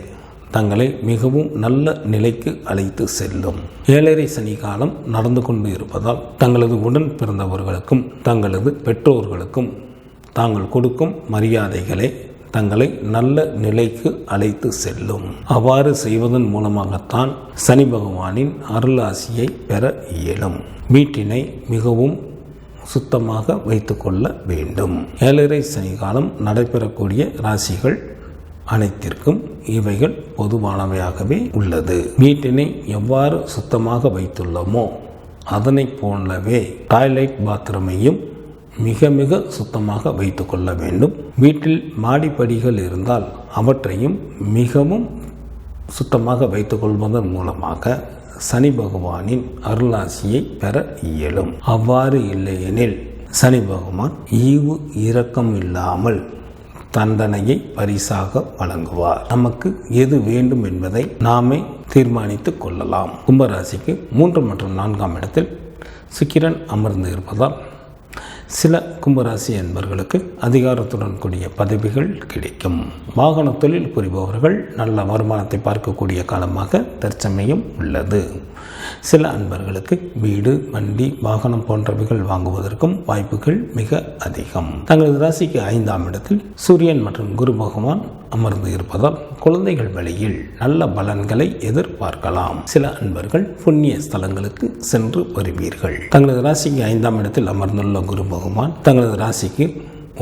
தங்களை மிகவும் நல்ல நிலைக்கு அழைத்து செல்லும். 7.5 சனி காலம் நடந்து கொண்டு இருப்பதால் தங்களது உடன் பிறந்தவர்களுக்கும் தங்களது பெற்றோர்களுக்கும் தாங்கள் கொடுக்கும் மரியாதைகளை தங்களை நல்ல நிலைக்கு அழைத்து செல்லும். அவ்வாறு செய்வதன் மூலமாகத்தான் சனி பகவானின் அருளாசியை பெற இயலும். வீட்டினை மிகவும் சுத்தமாக வைத்துக்கொள்ள வேண்டும். 7.5 சனி காலம் நடைபெறக்கூடிய ராசிகள் அனைத்திற்கும் இவைகள் பொதுவானவையாகவே உள்ளது. வீட்டினை எவ்வாறு சுத்தமாக வைத்துள்ளோமோ அதனை போலவே டாய்லெட் பாத்ரூமையும் மிக மிக சுத்தமாக வைத்து கொள்ள வேண்டும். வீட்டில் மாடிப்படிகள் இருந்தால் அவற்றையும் மிகவும் சுத்தமாக வைத்துக் கொள்வதன் மூலமாக சனி பகவானின் அருளாசியை பெற இயலும். அவ்வாறு இல்லையெனில் சனி பகவான் ஈவு இரக்கம் இல்லாமல் தண்டனையை பரிசாக வழங்குவார். நமக்கு எது வேண்டும் என்பதை நாமே தீர்மானித்து கொள்ளலாம். கும்பராசிக்கு 3 மற்றும் 4ஆம் இடத்தில் சுக்கிரன் அமர்ந்து இருப்பதால் சில கும்பராசி என்பவர்களுக்கு அதிகாரத்துடன் கூடிய பதவிகள் கிடைக்கும். வாகன தொழில் புரிபவர்கள் நல்ல வருமானத்தை பார்க்கக்கூடிய காலமாக தற்சமயம் உள்ளது. சில அன்பர்களுக்கு வீடு, வண்டி, வாகனம் போன்றவைகள் வாங்குவதற்கும் வாய்ப்புகள் மிக அதிகம். தங்களது ராசிக்கு 5ஆம் இடத்தில் சூரியன் மற்றும் குரு பகவான் அமர்ந்து இருப்பதால் குழந்தைகள் வழியில் நல்ல பலன்களை எதிர்பார்க்கலாம். சில அன்பர்கள் புண்ணிய ஸ்தலங்களுக்கு சென்று வருவீர்கள். தங்களது ராசிக்கு 5ஆம் இடத்தில் அமர்ந்துள்ள குரு பகவான் தங்களது ராசிக்கு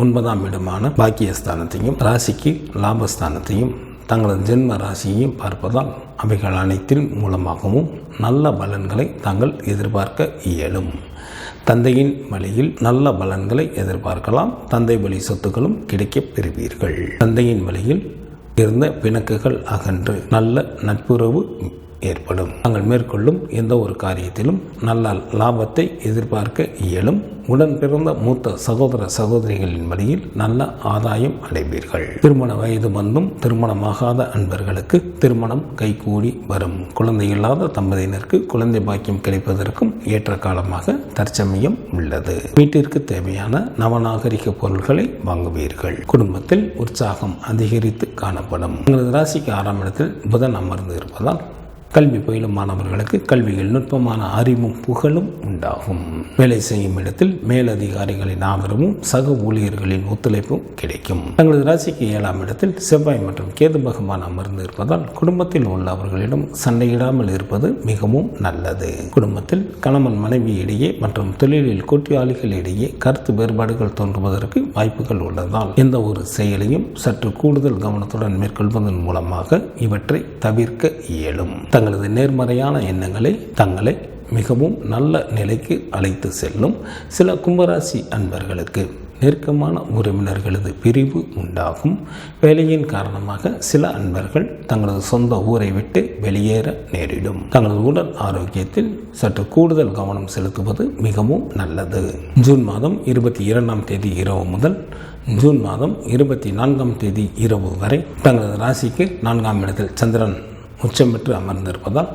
9ஆம் இடமான பாக்கியஸ்தானத்தையும் ராசிக்கு லாபஸ்தானத்தையும் தங்களது ஜென்ம ராசியையும் பார்ப்பதால் அவைகள் அனைத்தின் மூலமாகவும் நல்ல பலன்களை தாங்கள் எதிர்பார்க்க இயலும். தந்தையின் வழியில் நல்ல பலன்களை எதிர்பார்க்கலாம். தந்தை வழி சொத்துக்களும் கிடைக்கப் பெறுவீர்கள். தந்தையின் வழியில் இருந்த பிணக்குகள் அகன்று நல்ல நட்புறவு ஏற்படும். தாங்கள் மேற்கொள்ளும் எந்த ஒரு காரியத்திலும் நல்ல லாபத்தை எதிர்பார்க்க இயலும். உடன் பிறந்த மூத்த சகோதர சகோதரிகளின் வழியில் நல்ல ஆதாயம் அடைவீர்கள். திருமண வயது வந்தும் திருமணமாகாத அன்பர்களுக்கு திருமணம் கைகூடி வரும். குழந்தை இல்லாத தம்பதியினருக்கு குழந்தை பாக்கியம் கிடைப்பதற்கும் ஏற்ற காலமாக தற்சமயம் உள்ளது. வீட்டிற்கு தேவையான நவநாகரிக பொருட்களை வாங்குவீர்கள். குடும்பத்தில் உற்சாகம் அதிகரித்து காணப்படும். உங்களது ராசிக்கு 6ஆம் இடத்தில் புதன் அமர்ந்து இருப்பதால் கல்வி பயிலும் மாணவர்களுக்கு கல்வியில் நுட்பமான அறிவும் புகழும் உண்டாகும். வேலை செய்யும் இடத்தில் மேலதிகாரிகளின் ஆதரவும் சக ஊழியர்களின் ஒத்துழைப்பும் கிடைக்கும். தங்களது ராசிக்கு 7ஆம் இடத்தில் செவ்வாய் மற்றும் கேது பகவான் அமர்ந்து இருப்பதால் குடும்பத்தில் உள்ளவர்களிடம் சண்டையிடாமல் இருப்பது மிகவும் நல்லது. குடும்பத்தில் கணவன் மனைவி இடையே மற்றும் தொழிலில் கூட்டாளிகளிடையே கருத்து வேறுபாடுகள் தோன்றுவதற்கு வாய்ப்புகள் உள்ளதால் எந்த ஒரு செயலையும் சற்று கூடுதல் கவனத்துடன் மேற்கொள்வதன் மூலமாக இவற்றை தவிர்க்க இயலும். தங்களது நேர்மறையான எண்ணங்களை தங்களை மிகவும் நல்ல நிலைக்கு அழைத்து செல்லும். சில கும்பராசி அன்பர்களுக்கு நெருக்கமான உறவினர்களது பிரிவு உண்டாகும். வேலையின் காரணமாக சில அன்பர்கள் தங்களது சொந்த ஊரை விட்டு வெளியேற நேரிடும். தங்களது உடல் ஆரோக்கியத்தில் சற்று கூடுதல் கவனம் செலுத்துவது மிகவும் நல்லது. ஜூன் மாதம் 22ஆம் தேதி இரவு முதல் ஜூன் மாதம் 24ஆம் தேதி இரவு வரை தங்களது ராசிக்கு 4ஆம் இடத்தில் சந்திரன் உச்சம் பெற்று அமர்ந்திருப்பதால்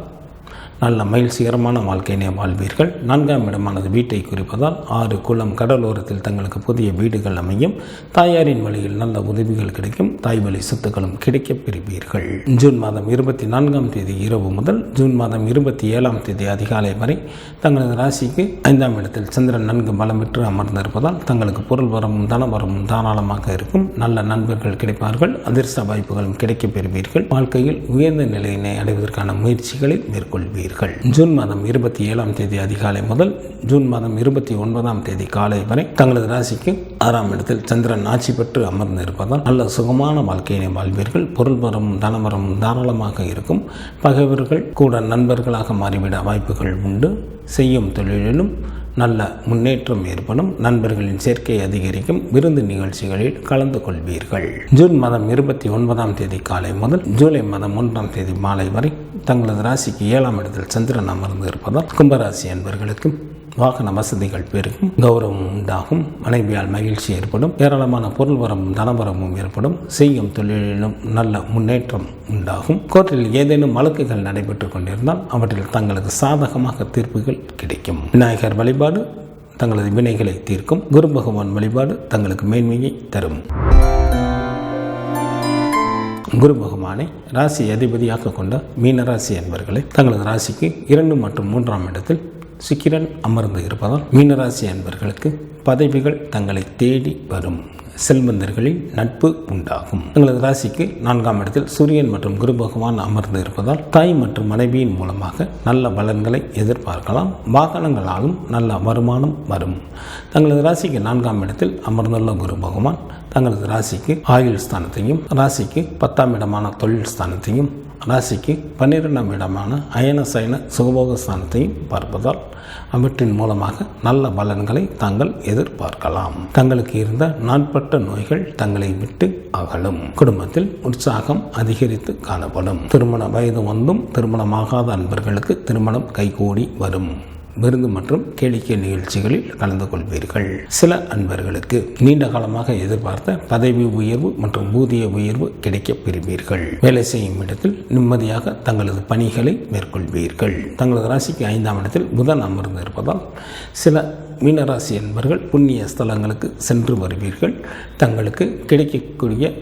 நல்ல மகிழ்ச்சிகரமான வாழ்க்கையினை வாழ்வீர்கள். 4ஆம் இடமானது வீட்டை குறிப்பதால் 6 குளம் கடலோரத்தில் தங்களுக்கு புதிய வீடுகள் அமையும். தாயாரின் வழியில் நல்ல உதவிகள் கிடைக்கும். தாய் வழி சொத்துக்களும் கிடைக்கப் பெறுவீர்கள். ஜூன் மாதம் 24ஆம் தேதி இரவு முதல் ஜூன் மாதம் 27ஆம் தேதி அதிகாலை வரை தங்களது ராசிக்கு 5ஆம் இடத்தில் சந்திரன் நன்கு பலம் பெற்று அமர்ந்திருப்பதால் தங்களுக்கு பொருள் வரமும் தனவரமும் தாராளமாக இருக்கும். நல்ல நண்பர்கள் கிடைப்பார்கள். அதிர்ஷ்ட வாய்ப்புகளும் கிடைக்கப் பெறுவீர்கள். வாழ்க்கையில் உயர்ந்த நிலையினை அடைவதற்கான முயற்சிகளை மேற்கொள்வீர்கள். ஜூன் மாதம் 27ஆம் தேதி அதிகாலை முதல் ஜூன் மாதம் 29ஆம் தேதி காலை வரை தங்களது ராசிக்கு 6ஆம் இடத்தில் சந்திரன் ஆட்சி பெற்று அமர்ந்து இருப்பதால் நல்ல சுகமான வாழ்க்கையினை வாழ்வீர்கள். பொருள் வரமும் தனவரமும் தாராளமாக இருக்கும். பகைவர்கள் கூட நண்பர்களாக மாறிவிட வாய்ப்புகள் உண்டு. செய்யும் தொழிலிலும் நல்ல முன்னேற்றம் ஏற்படும். நண்பர்களின் சேர்க்கை அதிகரிக்கும். விருந்து நிகழ்ச்சிகளில் கலந்து கொள்வீர்கள். ஜூன் மாதம் 29ஆம் தேதி காலை முதல் ஜூலை மாதம் 1ஆம் தேதி மாலை வரை தங்களது ராசிக்கு 7ஆம் இடத்தில் சந்திரன் அமர்ந்து இருப்பதால் கும்பராசி அன்பர்களுக்கு வாகன வசதிகள் பெருகும். கௌரவம் உண்டாகும். மனைவியால் மகிழ்ச்சி ஏற்படும். ஏராளமான பொருள் வரமும் தனவரமும் ஏற்படும். செய்யும் தொழிலிலும் நல்ல முன்னேற்றம் உண்டாகும். கோர்ட்டில் ஏதேனும் வழக்குகள் நடைபெற்றுக் கொண்டிருந்தால் அவற்றில் தங்களுக்கு சாதகமாக தீர்ப்புகள் கிடைக்கும். விநாயகர் வழிபாடு தங்களது வினைகளை தீர்க்கும். குரு பகவான் வழிபாடு தங்களுக்கு மேன்மையை தரும். குரு பகவானை ராசி அதிபதியாக கொண்ட மீனராசி அன்பர்களை தங்களது ராசிக்கு 2 மற்றும் 3ஆம் இடத்தில் சுக்கிரன் அமர்ந்து இருப்பதால் மீனராசி அன்பர்களுக்கு பதவிகள் தங்களை தேடி வரும். செல்வந்தர்களின் நட்பு உண்டாகும். தங்களது ராசிக்கு 4ஆம் இடத்தில் சூரியன் மற்றும் குரு பகவான் அமர்ந்து இருப்பதால் தாய் மற்றும் மனைவியின் மூலமாக நல்ல பலன்களை எதிர்பார்க்கலாம். வாகனங்களாலும் நல்ல வருமானம் வரும். தங்களது ராசிக்கு 4ஆம் இடத்தில் அமர்ந்துள்ள குரு பகவான் தங்களது ராசிக்கு ஆயுள் ஸ்தானத்தையும் ராசிக்கு 10ஆம் இடமான தொழில் ஸ்தானத்தையும் ராசிக்கு 12ஆம் இடமான அயன சயன சுகபோக ஸ்தானத்தையும் பார்ப்பதால் அவற்றின் மூலமாக நல்ல பலன்களை தாங்கள் எதிர்பார்க்கலாம். தங்களுக்கு இருந்த நாட்பட்ட நோய்கள் தங்களை விட்டு அகலும். குடும்பத்தில் உற்சாகம் அதிகரித்து காணப்படும். திருமண வயது வந்தும் திருமணமாகாத அன்பர்களுக்கு திருமணம் கைகூடி வரும். விருந்து மற்றும் கேளிக்கை நிகழ்ச்சிகளில் கலந்து கொள்வீர்கள். சில அன்பர்களுக்கு நீண்ட காலமாக எதிர்பார்த்த பதவி உயர்வு மற்றும் ஊதிய உயர்வு கிடைக்கப் பெறுவீர்கள். வேலை செய்யும் இடத்தில் நிம்மதியாக தங்களது பணிகளை மேற்கொள்வீர்கள். தங்களது ராசிக்கு 5ஆம் இடத்தில் புதன் அமர்ந்து இருப்பதால் சில மீனராசி அன்பர்கள் புண்ணிய ஸ்தலங்களுக்கு சென்று வருவீர்கள். தங்களுக்கு கிடைக்கக்கூடிய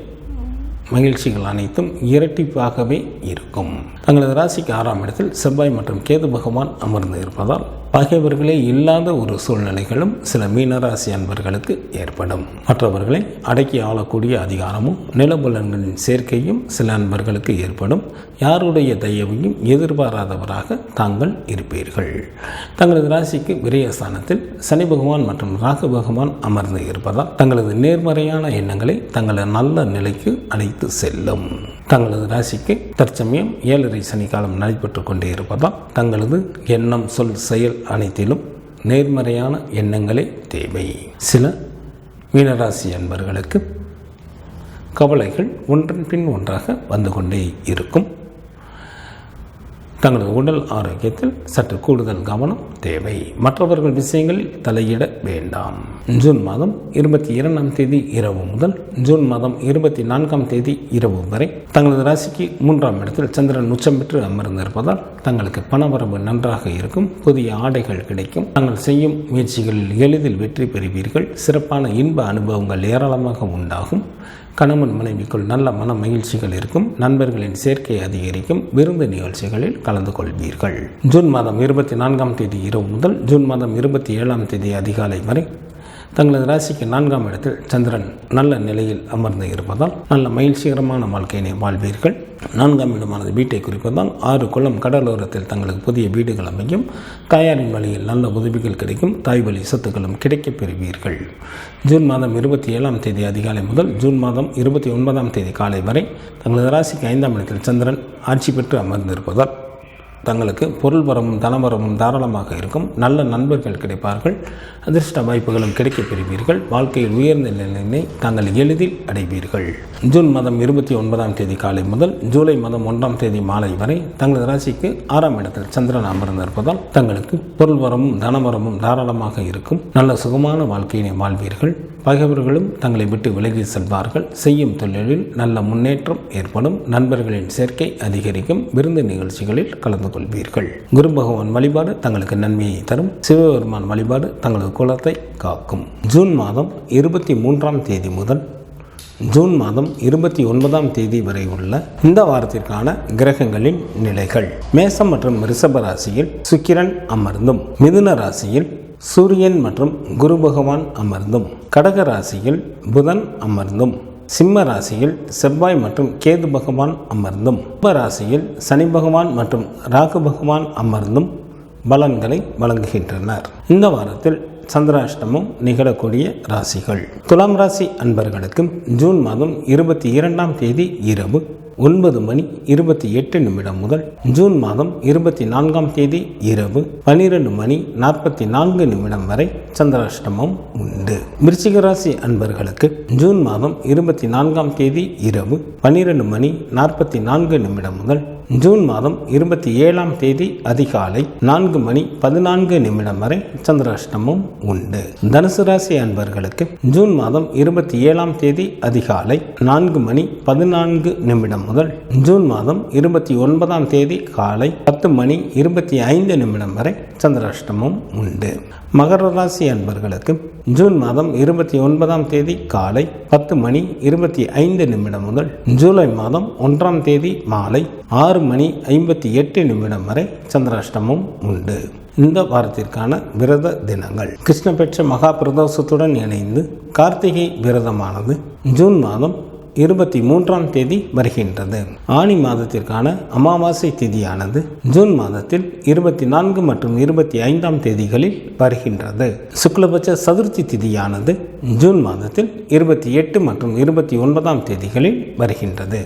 மகிழ்ச்சிகள் அனைத்தும் இரட்டிப்பாகவே இருக்கும். தங்களது ராசிக்கு 6ஆம் இடத்தில் செவ்வாய் மற்றும் கேது பகவான் அமர்ந்து இருப்பதால் பகைவர்களே இல்லாத ஒரு சூழ்நிலைகளும் சில மீனராசி அன்பர்களுக்கு ஏற்படும். மற்றவர்களை அடக்கி ஆளக்கூடிய அதிகாரமும் நிலபுலன்களின் சேர்க்கையும் சில அன்பர்களுக்கு ஏற்படும். யாருடைய தயவையும் எதிர்பாராதவராக தாங்கள் இருப்பீர்கள். தங்களது ராசிக்கு விரயஸ்தானத்தில் சனி பகவான் மற்றும் ராகு பகவான் அமர்ந்து இருப்பதால் தங்களது நேர்மறையான எண்ணங்களை தங்களது நல்ல நிலைக்கு அழைத்து செல்லும். தங்களது ராசிக்கு தற்சமயம் 7.5 சனி காலம் நடைபெற்று கொண்டே இருப்பதால் தங்களது எண்ணம் சொல் செயல் அனைத்திலும் நேர்மறையான எண்ணங்களே தேவை. சில மீனராசி அன்பர்களுக்கு கவலைகள் ஒன்றன் பின் ஒன்றாக வந்து கொண்டே இருக்கும். தங்களது உடல் ஆரோக்கியத்தில் சற்று கூடுதல் கவனம் தேவை. மற்றவர்கள் விஷயங்களில் தலையிட வேண்டாம். ஜூன் மாதம் 22ஆம் தேதி இரவு முதல் ஜூன் மாதம் 24ஆம் தேதி இரவு வரை தங்களது ராசிக்கு 3ஆம் இடத்தில் சந்திரன் உச்சம் பெற்று அமர்ந்திருப்பதால் தங்களுக்கு பணவரவு நன்றாக இருக்கும். புதிய ஆடைகள் கிடைக்கும். தாங்கள் செய்யும் முயற்சிகளில் எளிதில் வெற்றி பெறுவீர்கள். சிறப்பான இன்ப அனுபவங்கள் ஏராளமாக உண்டாகும். கணவன் மனைவிக்குள் நல்ல மன மகிழ்ச்சிகள் இருக்கும். நண்பர்களின் சேர்க்கை அதிகரிக்கும். விருந்து நிகழ்ச்சிகளில் கலந்து கொள்வீர்கள். ஜூன் மாதம் 24ஆம் தேதி இரவு முதல் ஜூன் மாதம் 27ஆம் தேதி அதிகாலை வரை தங்களது ராசிக்கு 4ஆம் இடத்தில் சந்திரன் நல்ல நிலையில் அமர்ந்து இருப்பதால் நல்ல மகிழ்ச்சிகரமான வாழ்க்கையினை வாழ்வீர்கள். 4ஆம் இடமானது வீட்டை குறிப்பதால் 6 குளம் கடலோரத்தில் தங்களுக்கு புதிய வீடுகள் அமையும். தாயாரின் வழியில் நல்ல உதவிகள் கிடைக்கும். தாய் வழி சொத்துக்களும் கிடைக்கப் பெறுவீர்கள். ஜூன் மாதம் 27ஆம் தேதி அதிகாலை முதல் ஜூன் மாதம் 29ஆம் தேதி காலை வரை தங்களது ராசிக்கு 5ஆம் இடத்தில் சந்திரன் ஆட்சி பெற்று அமர்ந்திருப்பதால் தங்களுக்கு பொருள் வரமும் தனவரமும் தாராளமாக இருக்கும். நல்ல நண்பர்கள் கிடைப்பார்கள். அதிர்ஷ்ட வாய்ப்புகளும் கிடைக்கப் பெறுவீர்கள். வாழ்க்கையில் உயர்ந்த நிலையினை தாங்கள் எளிதில் அடைவீர்கள். ஜூன் மாதம் 29ஆம் தேதி காலை முதல் ஜூலை மாதம் 1ஆம் தேதி மாலை வரை தங்களது ராசிக்கு 6ஆம் இடத்தில் சந்திரன் அமர்ந்திருப்பதால் தங்களுக்கு பொருள் வரமும் தனவரமும் தாராளமாக இருக்கும். நல்ல சுகமான வாழ்க்கையினை வாழ்வீர்கள். பகைவர்களும் தங்களை விட்டு விலகி செல்வார்கள். செய்யும் தொழிலில் நல்ல முன்னேற்றம் ஏற்படும். நண்பர்களின் சேர்க்கை அதிகரிக்கும். விருந்து நிகழ்ச்சிகளில் கலந்து கொள்வீர்கள். குரு பகவான் வழிபாடு தங்களுக்கு நன்மையை தரும். சிவபெருமான் வழிபாடு தங்களது குலத்தை காக்கும். ஜூன் மாதம் 23ஆம் தேதி முதல் ஜூன் மாதம் 29ஆம் தேதி வரை உள்ள இந்த வாரத்திற்கான கிரகங்களின் நிலைகள். மேசம் மற்றும் ரிஷப ராசியில் சுக்கிரன் அமர்ந்தும், மிதுன ராசியில் சூரியன் மற்றும் குரு பகவான் அமர்ந்தும், கடக ராசியில் புதன் அமர்ந்தும், சிம்ம ராசியில் செவ்வாய் மற்றும் கேது பகவான் அமர்ந்தும், கும்ப ராசியில் சனி பகவான் மற்றும் ராகு பகவான் அமர்ந்தும் பலன்களை வழங்குகின்றனர். இந்த வாரத்தில் சந்திராஷ்டமம் நிகழக்கூடிய ராசிகள். துலாம் ராசி அன்பர்களுக்கு ஜூன் மாதம் 22ஆம் தேதி இரவு 9:28 முதல் ஜூன் மாதம் 24ஆம் தேதி இரவு 12:44 வரை சந்திராஷ்டமம் உண்டு. விருச்சிக ராசி அன்பர்களுக்கு ஜூன் மாதம் 24ஆம் தேதி இரவு 12:44 முதல் ஜூன் மாதம் 27ஆம் தேதி அதிகாலை 4:14 வரை சந்திராஷ்டமம் உண்டு. தனுசு ராசி அன்பர்களுக்கு ஜூன் மாதம் 27ஆம் தேதி அதிகாலை 4:14 முதல் ஜூன் மாதம் 29ஆம் தேதி காலை 10:25 வரை சந்திராஷ்டமம் உண்டு. மகர ராசி அன்பர்களுக்கு ஜூன் மாதம் 29ஆம் தேதி காலை 10:25 முதல் ஜூலை மாதம் 1ஆம் தேதி மாலை 6:58 வரை சந்திராஷ்டமம் உண்டு. இந்த வாரத்திற்கான விரத தினங்கள். கிருஷ்ணபட்ச மகா பிரதோஷத்துடன் இணைந்து கார்த்திகை விரதமானது ஜூன் மாதம் 23ஆம் தேதி வருகின்றது. ஆனி மாதத்திற்கான அமாவாசை திதியானது ஜூன் மாதத்தில் 24 மற்றும் 25ஆம் தேதிகளில் வருகின்றது. சுக்லபட்ச சதுர்த்தி திதியானது ஜூன் மாதத்தில் 28 மற்றும் 29ஆம் தேதிகளில் வருகின்றது.